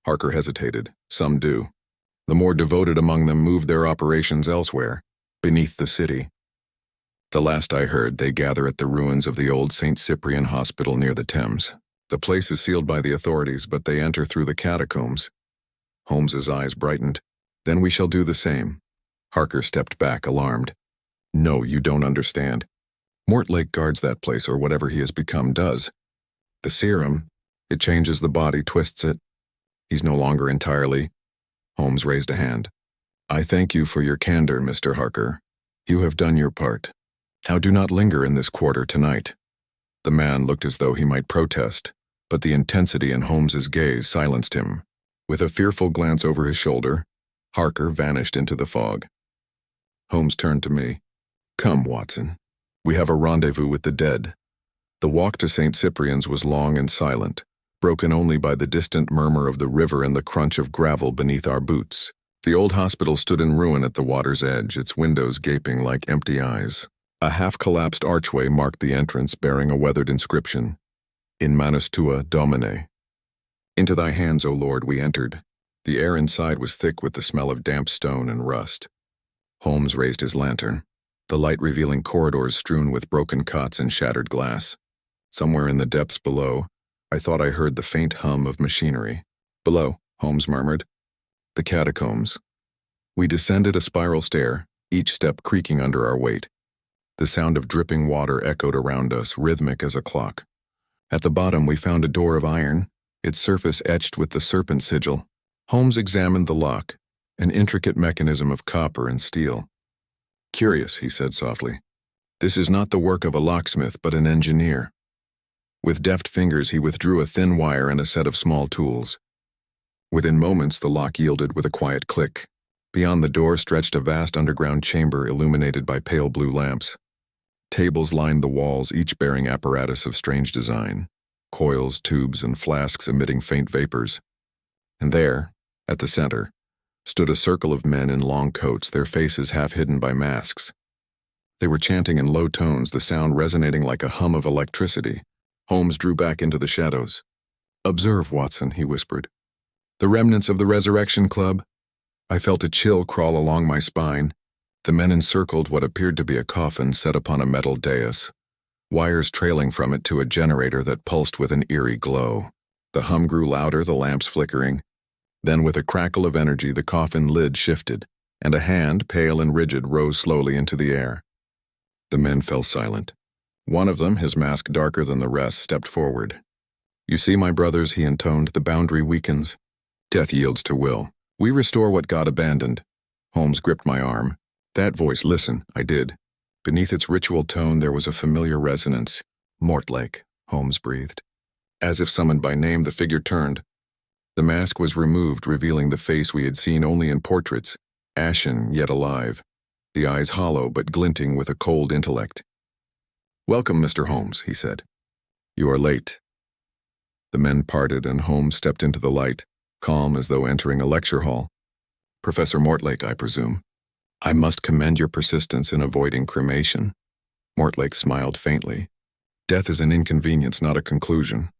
Harker hesitated. Some do. The more devoted among them moved their operations elsewhere, beneath the city. The last I heard, they gather at the ruins of the old St. Cyprian Hospital near the Thames. The place is sealed by the authorities, but they enter through the catacombs. Holmes's eyes brightened. Then we shall do the same. Harker stepped back, alarmed. No, you don't understand. Mortlake guards that place, or whatever he has become does. The serum, it changes the body, twists it. He's no longer entirely. Holmes raised a hand. I thank you for your candor, Mr. Harker. You have done your part. Now do not linger in this quarter tonight. The man looked as though he might protest, but the intensity in Holmes's gaze silenced him. With a fearful glance over his shoulder, Harker vanished into the fog. Holmes turned to me. Come, Watson. We have a rendezvous with the dead. The walk to St. Cyprian's was long and silent, broken only by the distant murmur of the river and the crunch of gravel beneath our boots. The old hospital stood in ruin at the water's edge, its windows gaping like empty eyes. A half-collapsed archway marked the entrance, bearing a weathered inscription, In manus tua, Domine. Into thy hands, O Lord, we entered. The air inside was thick with the smell of damp stone and rust. Holmes raised his lantern, the light revealing corridors strewn with broken cots and shattered glass. Somewhere in the depths below, I thought I heard the faint hum of machinery. Below, Holmes murmured. The catacombs. We descended a spiral stair, each step creaking under our weight. The sound of dripping water echoed around us, rhythmic as a clock. At the bottom, we found a door of iron, its surface etched with the serpent sigil. Holmes examined the lock, an intricate mechanism of copper and steel. Curious, he said softly. This is not the work of a locksmith, but an engineer. With deft fingers, he withdrew a thin wire and a set of small tools. Within moments, the lock yielded with a quiet click. Beyond the door stretched a vast underground chamber illuminated by pale blue lamps. Tables lined the walls, each bearing apparatus of strange design, coils, tubes, and flasks emitting faint vapors. And there, at the center, stood a circle of men in long coats, their faces half hidden by masks. They were chanting in low tones, the sound resonating like a hum of electricity. Holmes drew back into the shadows. Observe, Watson, he whispered. The remnants of the Resurrection Club. I felt a chill crawl along my spine. The men encircled what appeared to be a coffin set upon a metal dais, wires trailing from it to a generator that pulsed with an eerie glow. The hum grew louder, the lamps flickering. Then with a crackle of energy, the coffin lid shifted, and a hand, pale and rigid, rose slowly into the air. The men fell silent. One of them, his mask darker than the rest, stepped forward. You see, my brothers, he intoned, the boundary weakens. Death yields to will. We restore what God abandoned. Holmes gripped my arm. That voice, listen, I did. Beneath its ritual tone there was a familiar resonance. Mortlake, Holmes breathed. As if summoned by name, the figure turned. The mask was removed, revealing the face we had seen only in portraits, ashen yet alive, the eyes hollow but glinting with a cold intellect. Welcome, Mr. Holmes, he said. You are late. The men parted and Holmes stepped into the light, calm as though entering a lecture hall. Professor Mortlake, I presume. I must commend your persistence in avoiding cremation. Mortlake smiled faintly. Death is an inconvenience, not a conclusion.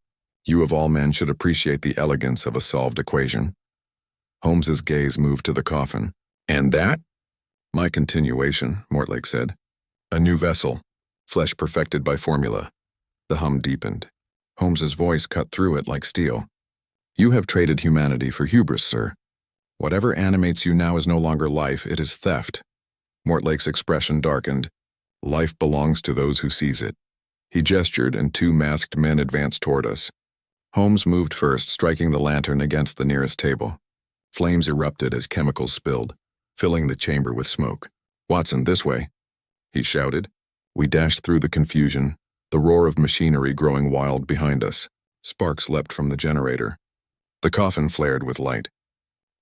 You of all men should appreciate the elegance of a solved equation. Holmes's gaze moved to the coffin. And that? My continuation, Mortlake said. A new vessel, flesh perfected by formula. The hum deepened. Holmes's voice cut through it like steel. You have traded humanity for hubris, sir. Whatever animates you now is no longer life, it is theft. Mortlake's expression darkened. Life belongs to those who seize it. He gestured, and two masked men advanced toward us. Holmes moved first, striking the lantern against the nearest table. Flames erupted as chemicals spilled, filling the chamber with smoke. Watson, this way, he shouted. We dashed through the confusion, the roar of machinery growing wild behind us. Sparks leapt from the generator. The coffin flared with light.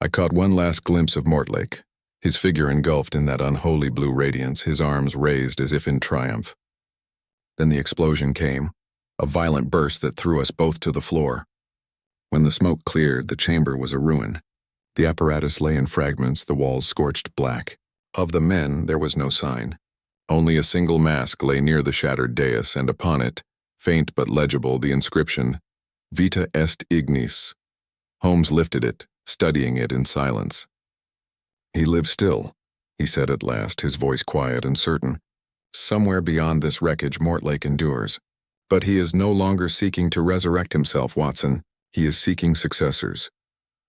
I caught one last glimpse of Mortlake, his figure engulfed in that unholy blue radiance, his arms raised as if in triumph. Then the explosion came, a violent burst that threw us both to the floor. When the smoke cleared, the chamber was a ruin. The apparatus lay in fragments, the walls scorched black. Of the men, there was no sign. Only a single mask lay near the shattered dais, and upon it, faint but legible, the inscription, Vita est ignis. Holmes lifted it, studying it in silence. "He lives still," he said at last, his voice quiet and certain. "Somewhere beyond this wreckage Mortlake endures. But he is no longer seeking to resurrect himself, Watson. He is seeking successors."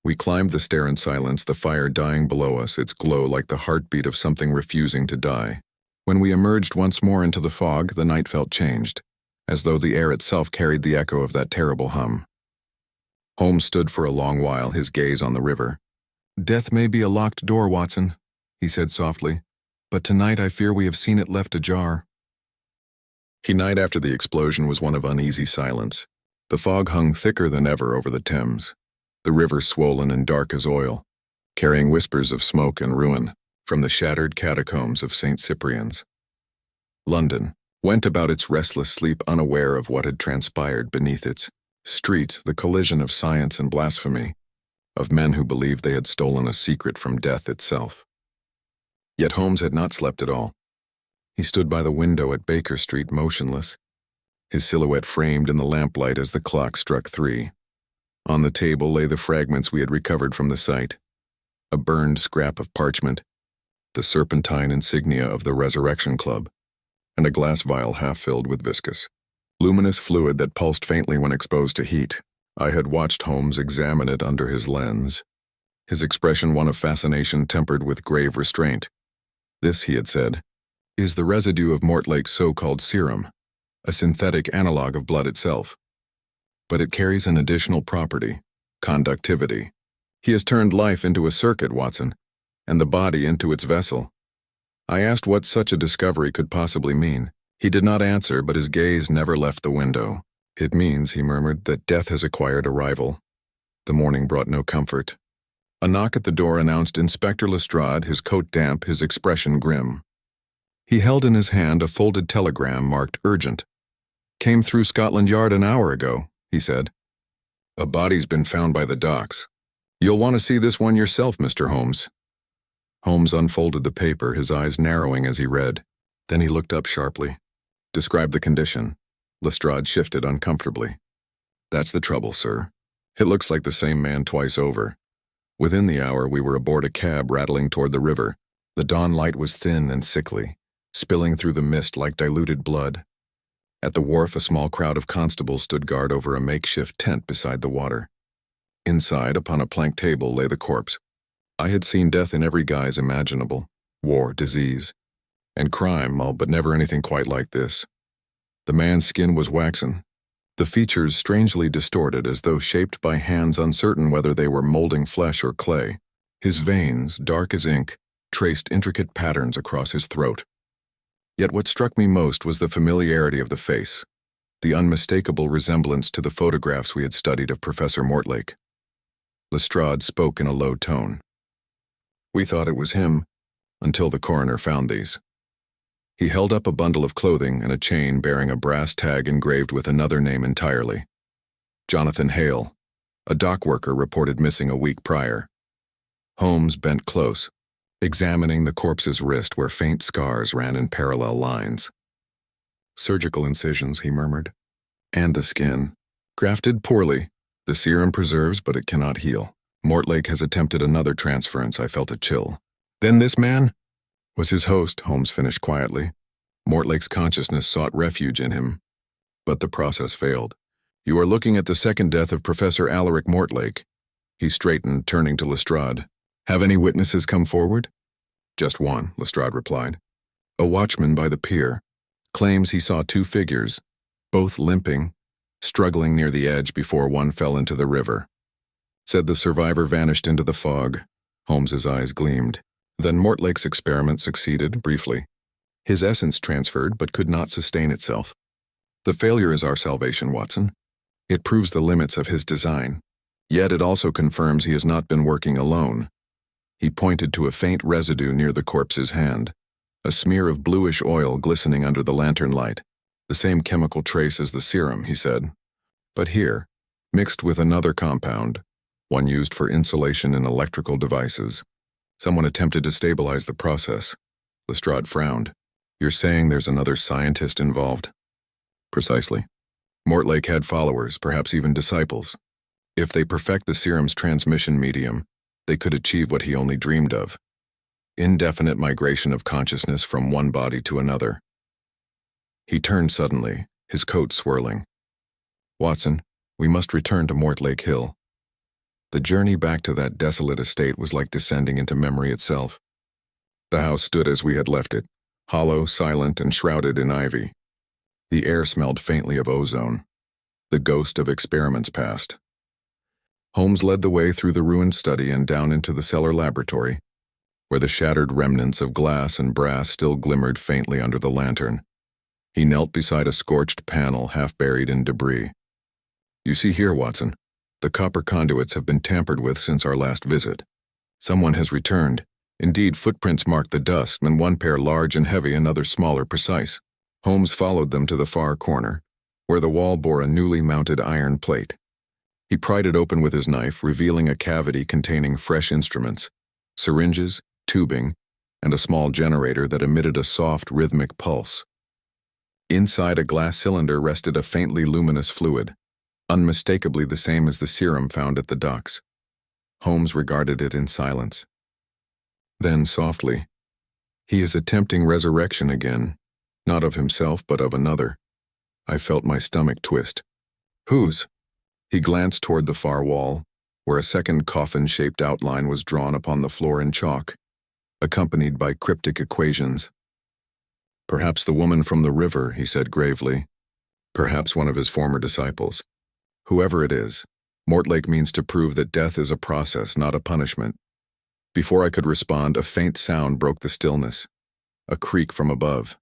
We climbed the stair in silence, the fire dying below us, its glow like the heartbeat of something refusing to die. When we emerged once more into the fog, the night felt changed, as though the air itself carried the echo of that terrible hum. Holmes stood for a long while, his gaze on the river. "Death may be a locked door, Watson," he said softly, "but tonight I fear we have seen it left ajar." The night after the explosion was one of uneasy silence. The fog hung thicker than ever over the Thames, the river swollen and dark as oil, carrying whispers of smoke and ruin from the shattered catacombs of St. Cyprian's. London went about its restless sleep unaware of what had transpired beneath its streets, the collision of science and blasphemy, of men who believed they had stolen a secret from death itself. Yet Holmes had not slept at all. He stood by the window at Baker Street, motionless, his silhouette framed in the lamplight as the clock struck 3. On the table lay the fragments we had recovered from the site, a burned scrap of parchment, the serpentine insignia of the Resurrection Club, and a glass vial half-filled with viscous, luminous fluid that pulsed faintly when exposed to heat. I had watched Holmes examine it under his lens, his expression one of fascination tempered with grave restraint. "This," he had said, "is the residue of Mortlake's so-called serum, a synthetic analog of blood itself. But it carries an additional property, conductivity. He has turned life into a circuit, Watson, and the body into its vessel." I asked what such a discovery could possibly mean. He did not answer, but his gaze never left the window. "It means," he murmured, "that death has acquired a rival." The morning brought no comfort. A knock at the door announced Inspector Lestrade, his coat damp, his expression grim. He held in his hand a folded telegram marked urgent. "Came through Scotland Yard an hour ago," he said. "A body's been found by the docks. You'll want to see this one yourself, Mr. Holmes." Holmes unfolded the paper, his eyes narrowing as he read. Then he looked up sharply. "Describe the condition." Lestrade shifted uncomfortably. "That's the trouble, sir. It looks like the same man twice over. Within the hour, we were aboard a cab rattling toward the river. The dawn light was thin and sickly, spilling through the mist like diluted blood. At the wharf, a small crowd of constables stood guard over a makeshift tent beside the water. Inside, upon a plank table, lay the corpse. I had seen death in every guise imaginable, war, disease, and crime, but never anything quite like this. The man's skin was waxen, the features strangely distorted as though shaped by hands uncertain whether they were molding flesh or clay. His veins, dark as ink, traced intricate patterns across his throat. Yet what struck me most was the familiarity of the face, the unmistakable resemblance to the photographs we had studied of Professor Mortlake. Lestrade spoke in a low tone. "We thought it was him, until the coroner found these." He held up a bundle of clothing and a chain bearing a brass tag engraved with another name entirely. Jonathan Hale, a dock worker reported missing a week prior. Holmes bent close, examining the corpse's wrist where faint scars ran in parallel lines. "Surgical incisions," he murmured. "And the skin. Grafted poorly. The serum preserves, but it cannot heal. Mortlake has attempted another transference." I felt a chill. "Then this man?" "Was his host," Holmes finished quietly. "Mortlake's consciousness sought refuge in him, but the process failed. You are looking at the second death of Professor Alaric Mortlake." He straightened, turning to Lestrade. "Have any witnesses come forward?" "Just one," Lestrade replied. "A watchman by the pier. Claims he saw 2 figures, both limping, struggling near the edge before one fell into the river. Said the survivor vanished into the fog." Holmes's eyes gleamed. "Then Mortlake's experiment succeeded, briefly. His essence transferred, but could not sustain itself. The failure is our salvation, Watson. It proves the limits of his design. Yet it also confirms he has not been working alone." He pointed to a faint residue near the corpse's hand, a smear of bluish oil glistening under the lantern light. "The same chemical trace as the serum," he said. "But here, mixed with another compound, one used for insulation in electrical devices. Someone attempted to stabilize the process." Lestrade frowned. You're saying there's another scientist involved? Precisely. Mortlake had followers, perhaps even disciples. If they perfect the serum's transmission medium, they could achieve what he only dreamed of: indefinite migration of consciousness from one body to another. He turned suddenly, his coat swirling. Watson, we must return to Mortlake Hill. The journey back to that desolate estate was like descending into memory itself. The house stood as we had left it, hollow, silent, and shrouded in ivy. The air smelled faintly of ozone. The ghost of experiments past. Holmes led the way through the ruined study and down into the cellar laboratory, where the shattered remnants of glass and brass still glimmered faintly under the lantern. He knelt beside a scorched panel half buried in debris. You see here, Watson, the copper conduits have been tampered with since our last visit. Someone has returned. Indeed, footprints marked the dust, and one pair large and heavy, another smaller, precise. Holmes followed them to the far corner, where the wall bore a newly mounted iron plate. He pried it open with his knife, revealing a cavity containing fresh instruments, syringes, tubing, and a small generator that emitted a soft, rhythmic pulse. Inside a glass cylinder rested a faintly luminous fluid, unmistakably the same as the serum found at the docks. Holmes regarded it in silence. Then, softly, "He is attempting resurrection again, not of himself but of another." I felt my stomach twist. Whose? He glanced toward the far wall, where a second coffin-shaped outline was drawn upon the floor in chalk, accompanied by cryptic equations. "Perhaps the woman from the river," he said gravely. "Perhaps one of his former disciples. Whoever it is, Mortlake means to prove that death is a process, not a punishment." Before I could respond, a faint sound broke the stillness, a creak from above.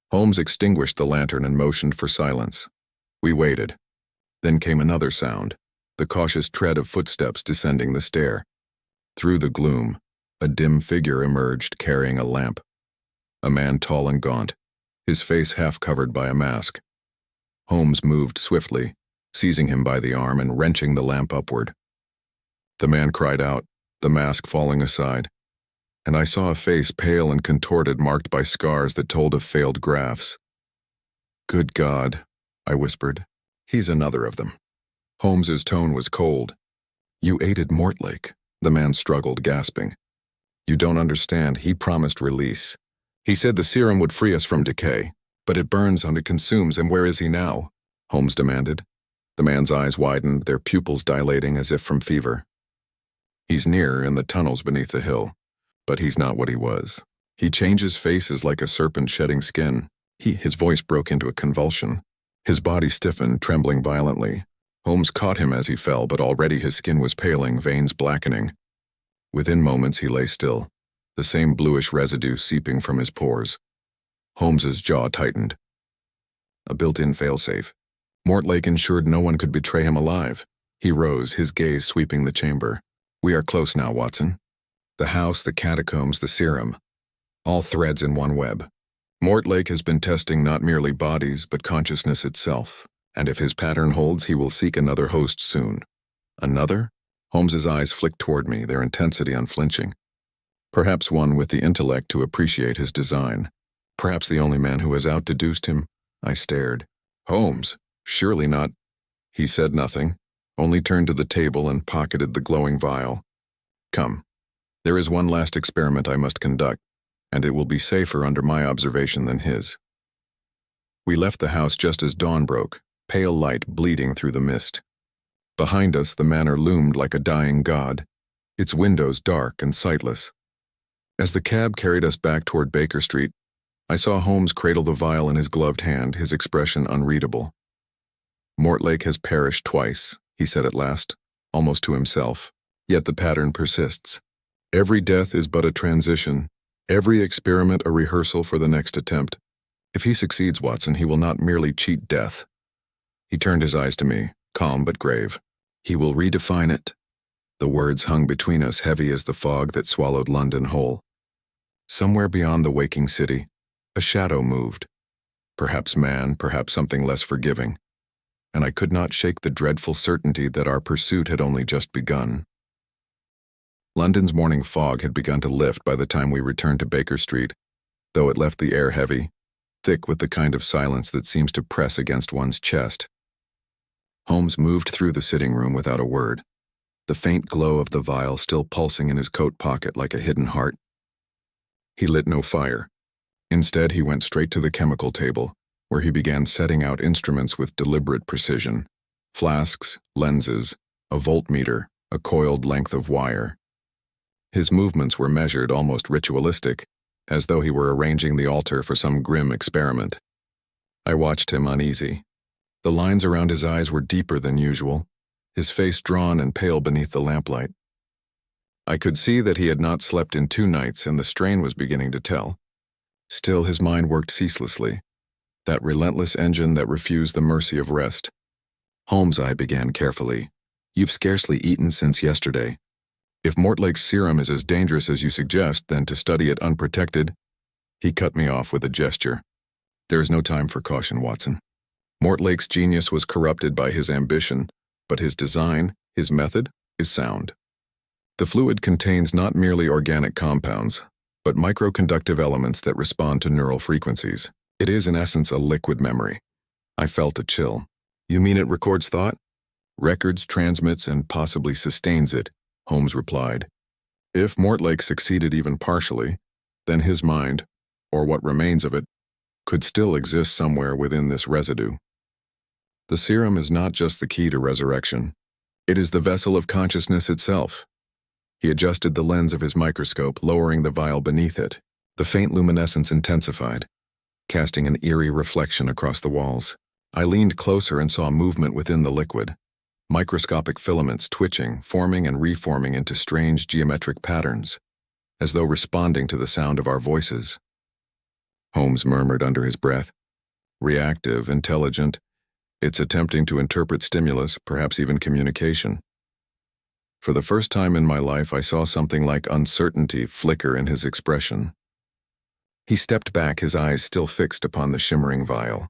Holmes extinguished the lantern and motioned for silence. We waited. Then came another sound, the cautious tread of footsteps descending the stair. Through the gloom, a dim figure emerged carrying a lamp. A man tall and gaunt, his face half covered by a mask. Holmes moved swiftly, seizing him by the arm and wrenching the lamp upward. The man cried out, the mask falling aside, and I saw a face pale and contorted, marked by scars that told of failed grafts. "Good God," I whispered. "He's another of them." Holmes's tone was cold. "You aided Mortlake," the man struggled, gasping. "You don't understand. He promised release. He said the serum would free us from decay, but it burns and it consumes, and where is he now?" Holmes demanded. The man's eyes widened, their pupils dilating as if from fever. "He's near, in the tunnels beneath the hill, but he's not what he was. He changes faces like a serpent shedding skin." His voice broke into a convulsion. His body stiffened, trembling violently. Holmes caught him as he fell, but already his skin was paling, veins blackening. Within moments he lay still, the same bluish residue seeping from his pores. Holmes's jaw tightened. A built-in failsafe. Mortlake ensured no one could betray him alive. He rose, his gaze sweeping the chamber. "We are close now, Watson. The house, the catacombs, the serum. All threads in one web. Mortlake has been testing not merely bodies, but consciousness itself, and if his pattern holds, he will seek another host soon." "Another?" Holmes's eyes flicked toward me, their intensity unflinching. "Perhaps one with the intellect to appreciate his design. Perhaps the only man who has outdeduced him." I stared. "Holmes, surely not." He said nothing, only turned to the table and pocketed the glowing vial. "Come. There is one last experiment I must conduct, and it will be safer under my observation than his." We left the house just as dawn broke, pale light bleeding through the mist. Behind us, the manor loomed like a dying god, its windows dark and sightless. As the cab carried us back toward Baker Street, I saw Holmes cradle the vial in his gloved hand, his expression unreadable. "Mortlake has perished twice," he said at last, almost to himself, "yet the pattern persists. Every death is but a transition, every experiment a rehearsal for the next attempt. If he succeeds, Watson, he will not merely cheat death." He turned his eyes to me, calm but grave. "He will redefine it." The words hung between us, heavy as the fog that swallowed London whole. Somewhere beyond the waking city, a shadow moved. Perhaps man, perhaps something less forgiving. And I could not shake the dreadful certainty that our pursuit had only just begun. London's morning fog had begun to lift by the time we returned to Baker Street. though it left the air heavy, thick with the kind of silence that seems to press against one's chest. Holmes moved through the sitting room without a word, the faint glow of the vial still pulsing in his coat pocket like a hidden heart. He lit no fire. Instead, he went straight to the chemical table, where he began setting out instruments with deliberate precision: flasks, lenses, a voltmeter, a coiled length of wire. His movements were measured, almost ritualistic, as though he were arranging the altar for some grim experiment. I watched him uneasy. The lines around his eyes were deeper than usual, his face drawn and pale beneath the lamplight. I could see that he had not slept in 2 nights, and the strain was beginning to tell. Still, his mind worked ceaselessly, that relentless engine that refused the mercy of rest. "Holmes," I began carefully, "you've scarcely eaten since yesterday. If Mortlake's serum is as dangerous as you suggest, then to study it unprotected—" He cut me off with a gesture. "There is no time for caution, Watson. Mortlake's genius was corrupted by his ambition, but his design, his method, is sound. The fluid contains not merely organic compounds, but microconductive elements that respond to neural frequencies. It is, in essence, a liquid memory." I felt a chill. "You mean it records thought?" "Records, transmits, and possibly sustains it," Holmes replied. "If Mortlake succeeded even partially, then his mind, or what remains of it, could still exist somewhere within this residue. The serum is not just the key to resurrection. It is the vessel of consciousness itself." He adjusted the lens of his microscope, lowering the vial beneath it. The faint luminescence intensified, casting an eerie reflection across the walls. I leaned closer and saw movement within the liquid. Microscopic filaments twitching, forming and reforming into strange geometric patterns, as though responding to the sound of our voices. Holmes murmured under his breath. "Reactive, intelligent. It's attempting to interpret stimulus, perhaps even communication." For the first time in my life, I saw something like uncertainty flicker in his expression. He stepped back, his eyes still fixed upon the shimmering vial.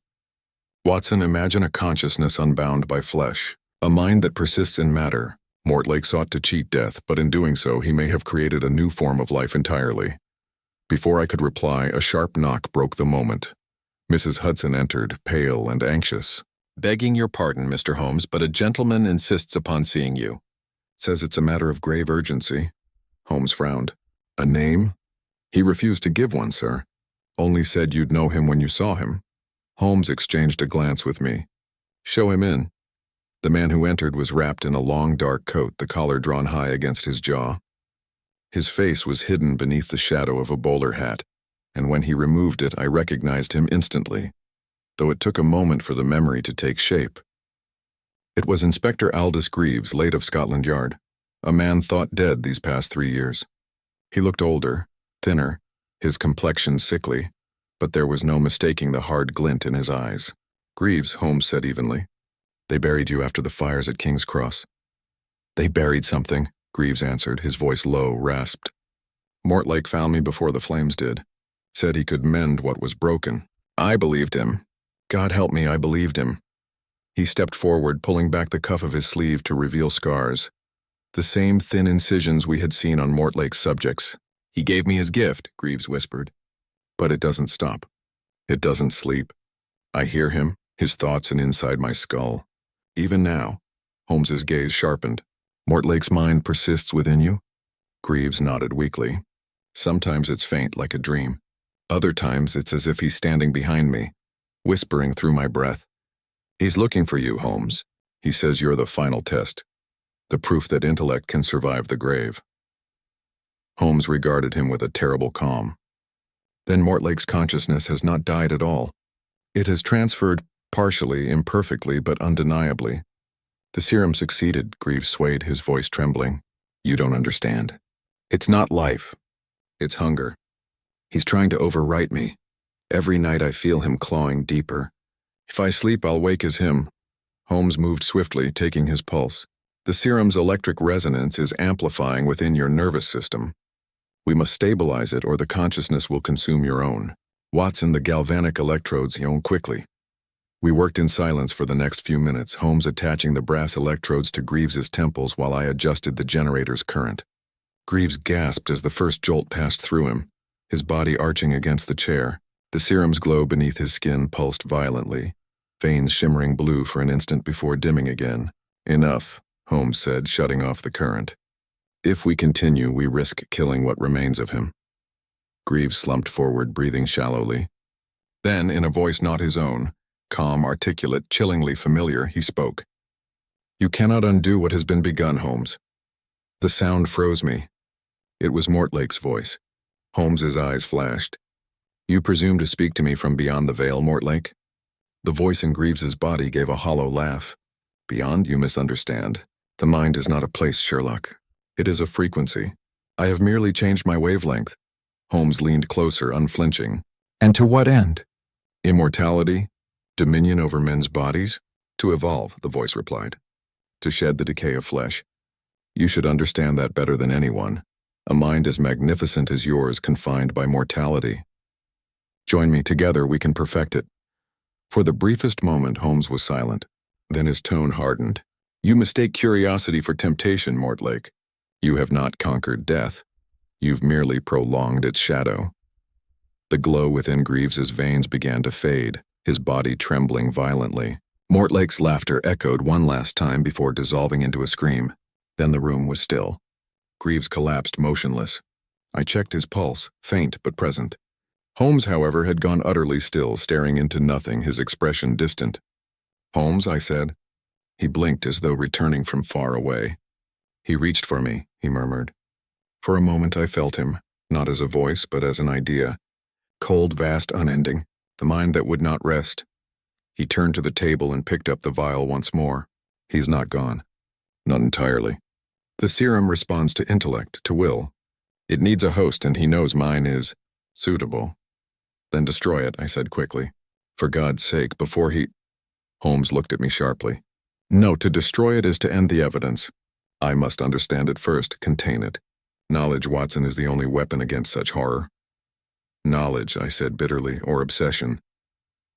"Watson, imagine a consciousness unbound by flesh, a mind that persists in matter. Mortlake sought to cheat death, but in doing so, he may have created a new form of life entirely." Before I could reply, a sharp knock broke the moment. Mrs. Hudson entered, pale and anxious. "Begging your pardon, Mr. Holmes, but a gentleman insists upon seeing you. Says it's a matter of grave urgency." Holmes frowned. "A name?" "He refused to give one, sir. Only said you'd know him when you saw him." Holmes exchanged a glance with me. "Show him in." The man who entered was wrapped in a long dark coat, the collar drawn high against his jaw. His face was hidden beneath the shadow of a bowler hat, and when he removed it, I recognized him instantly, though it took a moment for the memory to take shape. It was Inspector Aldous Greaves, late of Scotland Yard, a man thought dead these past 3 years. He looked older, thinner, his complexion sickly, but there was no mistaking the hard glint in his eyes. "Greaves," Holmes said evenly. "They buried you after the fires at King's Cross." "They buried something," Greaves answered, his voice low, rasped. "Mortlake found me before the flames did. Said he could mend what was broken. I believed him. God help me, I believed him." He stepped forward, pulling back the cuff of his sleeve to reveal scars. The same thin incisions we had seen on Mortlake's subjects. "He gave me his gift," Greaves whispered. "But it doesn't stop. It doesn't sleep. I hear him, his thoughts and inside my skull. Even now." Holmes's gaze sharpened. "Mortlake's mind persists within you?" Greaves nodded weakly. "Sometimes it's faint, like a dream. Other times it's as if he's standing behind me, whispering through my breath. He's looking for you, Holmes. He says you're the final test, the proof that intellect can survive the grave." Holmes regarded him with a terrible calm. "Then Mortlake's consciousness has not died at all. It has transferred, partially, imperfectly, but undeniably. The serum succeeded," Greaves swayed, his voice trembling. "You don't understand. It's not life. It's hunger. He's trying to overwrite me. Every night I feel him clawing deeper. If I sleep, I'll wake as him." Holmes moved swiftly, taking his pulse. "The serum's electric resonance is amplifying within your nervous system. We must stabilize it, or the consciousness will consume your own. Watson, the galvanic electrodes, quickly." We worked in silence for the next few minutes, Holmes attaching the brass electrodes to Greaves's temples while I adjusted the generator's current. Greaves gasped as the first jolt passed through him. his body arching against the chair. The serum's glow beneath his skin pulsed violently, veins shimmering blue for an instant before dimming again. "Enough," Holmes said, shutting off the current. "If we continue, we risk killing what remains of him." Greaves slumped forward, breathing shallowly. Then, in a voice not his own, calm, articulate, chillingly familiar, he spoke. "You cannot undo what has been begun, Holmes." The sound froze me. It was Mortlake's voice. Holmes's eyes flashed. "You presume to speak to me from beyond the veil, Mortlake?" The voice in Greaves's body gave a hollow laugh. "Beyond, you misunderstand. The mind is not a place, Sherlock. It is a frequency. I have merely changed my wavelength." Holmes leaned closer, unflinching. "And to what end?" "Immortality? Dominion over men's bodies? To evolve," the voice replied. "To shed the decay of flesh. You should understand that better than anyone. A mind as magnificent as yours confined by mortality. Join me, together we can perfect it." For the briefest moment, Holmes was silent. Then his tone hardened. "You mistake curiosity for temptation, Mortlake. You have not conquered death. You've merely prolonged its shadow." The glow within Greaves's veins began to fade, his body trembling violently. Mortlake's laughter echoed one last time before dissolving into a scream. Then the room was still. Greaves collapsed motionless. I checked his pulse, faint but present. Holmes, however, had gone utterly still, staring into nothing, his expression distant. "Holmes," I said. He blinked as though returning from far away. "He reached for me," he murmured. For a moment I felt him, not as a voice but as an idea. Cold, vast, unending, the mind that would not rest. He turned to the table and picked up the vial once more. "He's not gone. Not entirely. The serum responds to intellect, to will. It needs a host, and he knows mine is suitable." "Then destroy it," I said quickly. "For God's sake, before he—" Holmes looked at me sharply. "No, to destroy it is to end the evidence. I must understand it first, contain it. Knowledge, Watson, is the only weapon against such horror." "Knowledge," I said bitterly, "or obsession."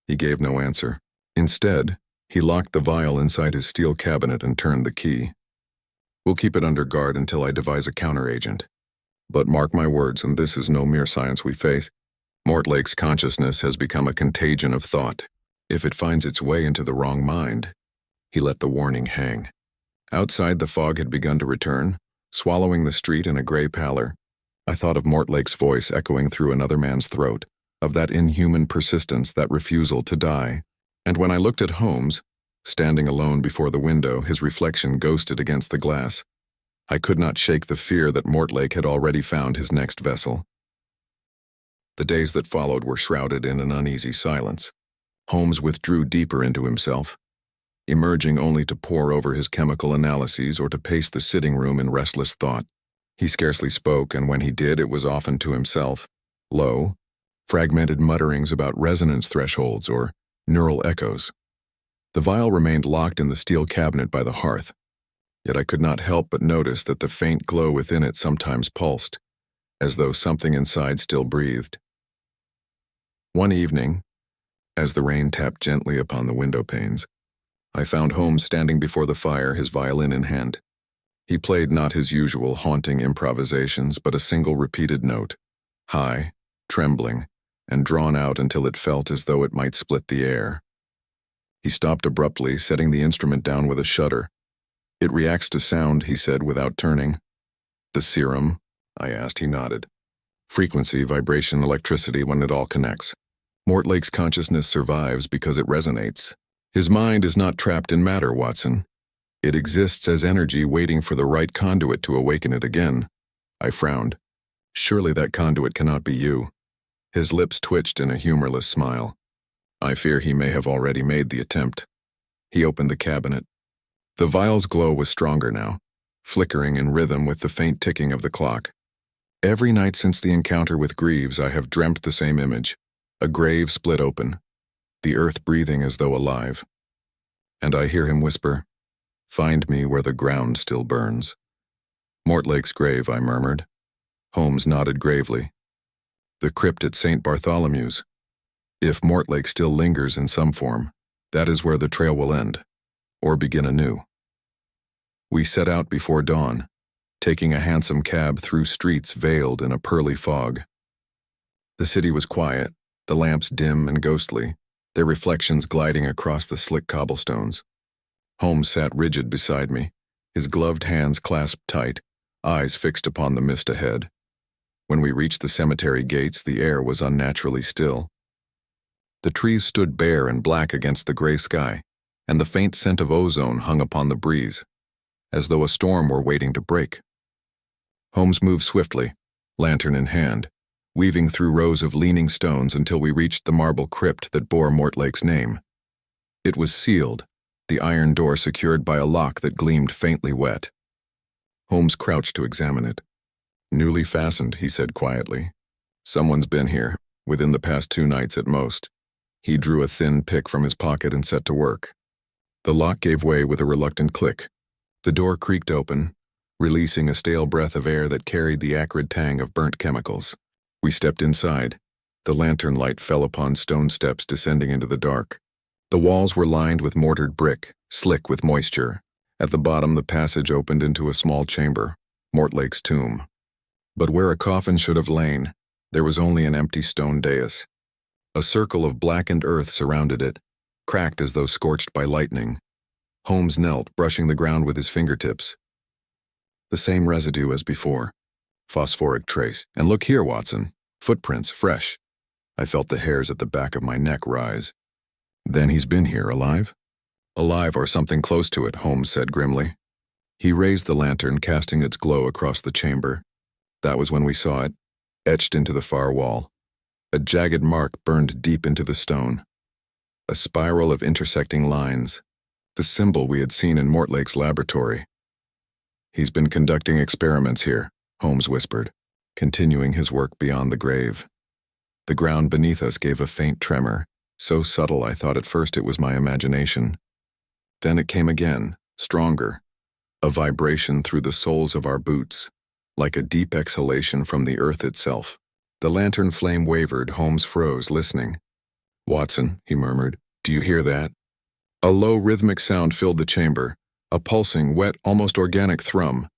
He gave no answer. Instead, he locked the vial inside his steel cabinet and turned the key. "We'll keep it under guard until I devise a counteragent. But mark my words, and this is no mere science we face, Mortlake's consciousness has become a contagion of thought. If it finds its way into the wrong mind—" He let the warning hang. Outside, the fog had begun to return, swallowing the street in a gray pallor. I thought of Mortlake's voice echoing through another man's throat, of that inhuman persistence, that refusal to die. And when I looked at Holmes, standing alone before the window, his reflection ghosted against the glass, I could not shake the fear that Mortlake had already found his next vessel. The days that followed were shrouded in an uneasy silence. Holmes withdrew deeper into himself, emerging only to pore over his chemical analyses or to pace the sitting room in restless thought. He scarcely spoke, and when he did, it was often to himself, low, fragmented mutterings about resonance thresholds or neural echoes. The vial remained locked in the steel cabinet by the hearth, yet I could not help but notice that the faint glow within it sometimes pulsed, as though something inside still breathed. One evening, as the rain tapped gently upon the window panes, I found Holmes standing before the fire, his violin in hand. He played not his usual haunting improvisations, but a single repeated note, high, trembling, and drawn out until it felt as though it might split the air. He stopped abruptly, setting the instrument down with a shudder. "It reacts to sound," he said without turning. "The serum?" I asked. He nodded. "Frequency, vibration, electricity, when it all connects. Mortlake's consciousness survives because it resonates. His mind is not trapped in matter, Watson. It exists as energy waiting for the right conduit to awaken it again." I frowned. "Surely that conduit cannot be you." His lips twitched in a humorless smile. "I fear he may have already made the attempt." He opened the cabinet. The vial's glow was stronger now, flickering in rhythm with the faint ticking of the clock. Every night since the encounter with Greaves, I have dreamt the same image, a grave split open, the earth breathing as though alive. And I hear him whisper, "Find me where the ground still burns." "Mortlake's grave," I murmured. Holmes nodded gravely. "The crypt at St. Bartholomew's. If Mortlake still lingers in some form, that is where the trail will end, or begin anew." We set out before dawn, taking a hansom cab through streets veiled in a pearly fog. The city was quiet, the lamps dim and ghostly, their reflections gliding across the slick cobblestones. Holmes sat rigid beside me, his gloved hands clasped tight, eyes fixed upon the mist ahead. When we reached the cemetery gates, the air was unnaturally still. The trees stood bare and black against the gray sky, and the faint scent of ozone hung upon the breeze, as though a storm were waiting to break. Holmes moved swiftly, lantern in hand, weaving through rows of leaning stones until we reached the marble crypt that bore Mortlake's name. It was sealed, the iron door secured by a lock that gleamed faintly wet. Holmes crouched to examine it. "Newly fastened," he said quietly. "Someone's been here, within the past 2 nights at most." He drew a thin pick from his pocket and set to work. The lock gave way with a reluctant click. The door creaked open, releasing a stale breath of air that carried the acrid tang of burnt chemicals. We stepped inside. The lantern light fell upon stone steps descending into the dark. The walls were lined with mortared brick, slick with moisture. At the bottom, the passage opened into a small chamber, Mortlake's tomb. But where a coffin should have lain, there was only an empty stone dais. A circle of blackened earth surrounded it, cracked as though scorched by lightning. Holmes knelt, brushing the ground with his fingertips. The same residue as before. Phosphoric trace. And look here, Watson. Footprints, fresh. I felt the hairs at the back of my neck rise. Then he's been here, alive? Alive or something close to it, Holmes said grimly. He raised the lantern, casting its glow across the chamber. That was when we saw it, etched into the far wall. A jagged mark burned deep into the stone. A spiral of intersecting lines. The symbol we had seen in Mortlake's laboratory. He's been conducting experiments here, Holmes whispered, continuing his work beyond the grave. The ground beneath us gave a faint tremor, so subtle I thought at first it was my imagination. Then it came again, stronger, a vibration through the soles of our boots, like a deep exhalation from the earth itself. The lantern flame wavered. Holmes froze, listening. "Watson," he murmured, "do you hear that?" A low rhythmic sound filled the chamber, a pulsing, wet, almost organic thrum.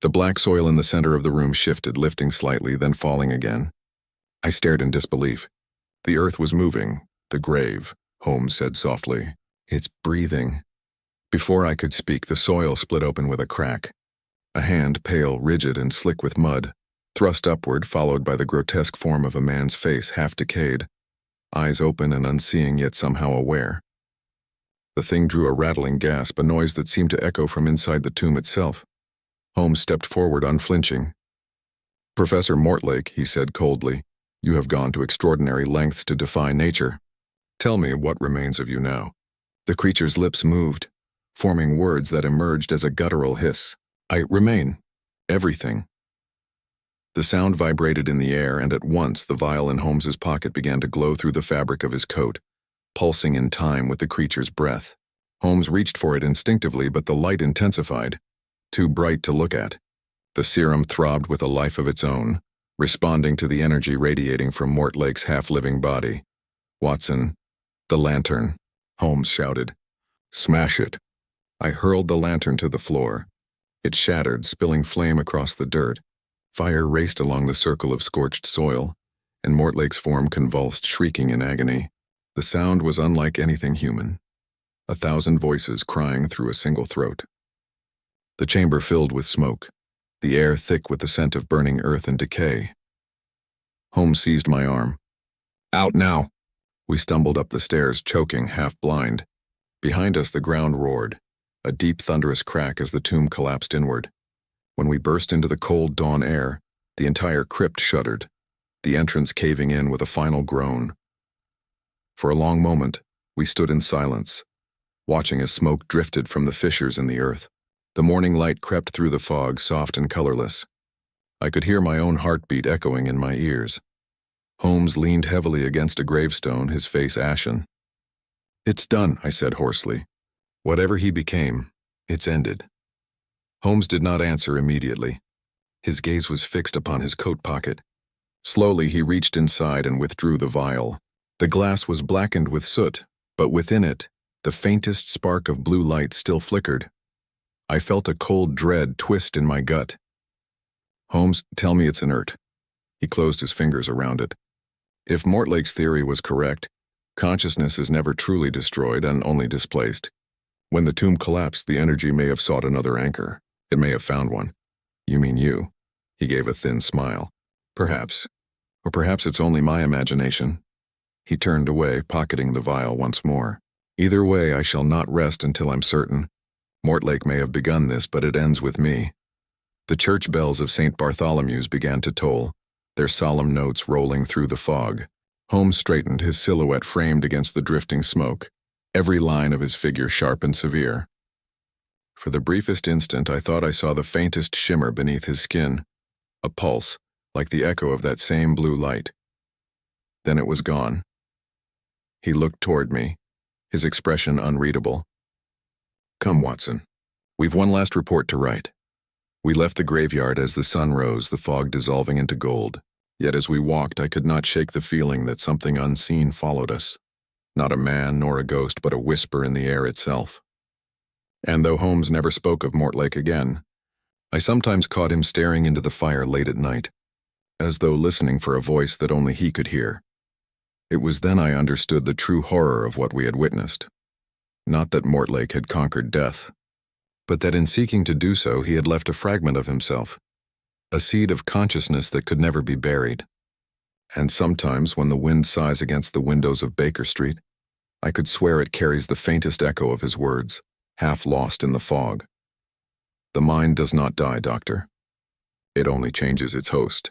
The black soil in the center of the room shifted, lifting slightly, then falling again. I stared in disbelief. The earth was moving. "The grave," Holmes said softly. "It's breathing." Before I could speak, the soil split open with a crack. A hand, pale, rigid, and slick with mud, thrust upward, followed by the grotesque form of a man's face, half decayed, eyes open and unseeing yet somehow aware. The thing drew a rattling gasp, a noise that seemed to echo from inside the tomb itself. Holmes stepped forward, unflinching. "Professor Mortlake," he said coldly, "you have gone to extraordinary lengths to defy nature. Tell me what remains of you now." The creature's lips moved, forming words that emerged as a guttural hiss. "I remain. Everything." The sound vibrated in the air, and at once the vial in Holmes's pocket began to glow through the fabric of his coat, pulsing in time with the creature's breath. Holmes reached for it instinctively, but the light intensified, too bright to look at. The serum throbbed with a life of its own, responding to the energy radiating from Mortlake's half-living body. "Watson, the lantern," Holmes shouted. "Smash it." I hurled the lantern to the floor. It shattered, spilling flame across the dirt. Fire raced along the circle of scorched soil, and Mortlake's form convulsed, shrieking in agony. The sound was unlike anything human. 1,000 voices crying through a single throat. The chamber filled with smoke, the air thick with the scent of burning earth and decay. Holmes seized my arm. "Out now!" We stumbled up the stairs, choking, half blind. Behind us the ground roared, a deep thunderous crack as the tomb collapsed inward. When we burst into the cold dawn air, the entire crypt shuddered, the entrance caving in with a final groan. For a long moment, we stood in silence, watching as smoke drifted from the fissures in the earth. The morning light crept through the fog, soft and colorless. I could hear my own heartbeat echoing in my ears. Holmes leaned heavily against a gravestone, his face ashen. "It's done," I said hoarsely. "Whatever he became, it's ended." Holmes did not answer immediately. His gaze was fixed upon his coat pocket. Slowly he reached inside and withdrew the vial. The glass was blackened with soot, but within it, the faintest spark of blue light still flickered. I felt a cold dread twist in my gut. "Holmes, tell me it's inert." He closed his fingers around it. If Mortlake's theory was correct, consciousness is never truly destroyed and only displaced. When the tomb collapsed, the energy may have sought another anchor. It may have found one. You mean you? He gave a thin smile. Perhaps. Or perhaps it's only my imagination. He turned away, pocketing the vial once more. Either way, I shall not rest until I'm certain. Mortlake may have begun this, but it ends with me. The church bells of St. Bartholomew's began to toll, their solemn notes rolling through the fog. Holmes straightened, his silhouette framed against the drifting smoke, every line of his figure sharp and severe. For the briefest instant, I thought I saw the faintest shimmer beneath his skin, a pulse, like the echo of that same blue light. Then it was gone. He looked toward me, his expression unreadable. Come, Watson. We've one last report to write. We left the graveyard as the sun rose, the fog dissolving into gold. Yet as we walked, I could not shake the feeling that something unseen followed us. Not a man nor a ghost, but a whisper in the air itself. And though Holmes never spoke of Mortlake again, I sometimes caught him staring into the fire late at night, as though listening for a voice that only he could hear. It was then I understood the true horror of what we had witnessed. Not that Mortlake had conquered death, but that in seeking to do so he had left a fragment of himself, a seed of consciousness that could never be buried. And sometimes when the wind sighs against the windows of Baker Street, I could swear it carries the faintest echo of his words, half lost in the fog. The mind does not die, Doctor. It only changes its host.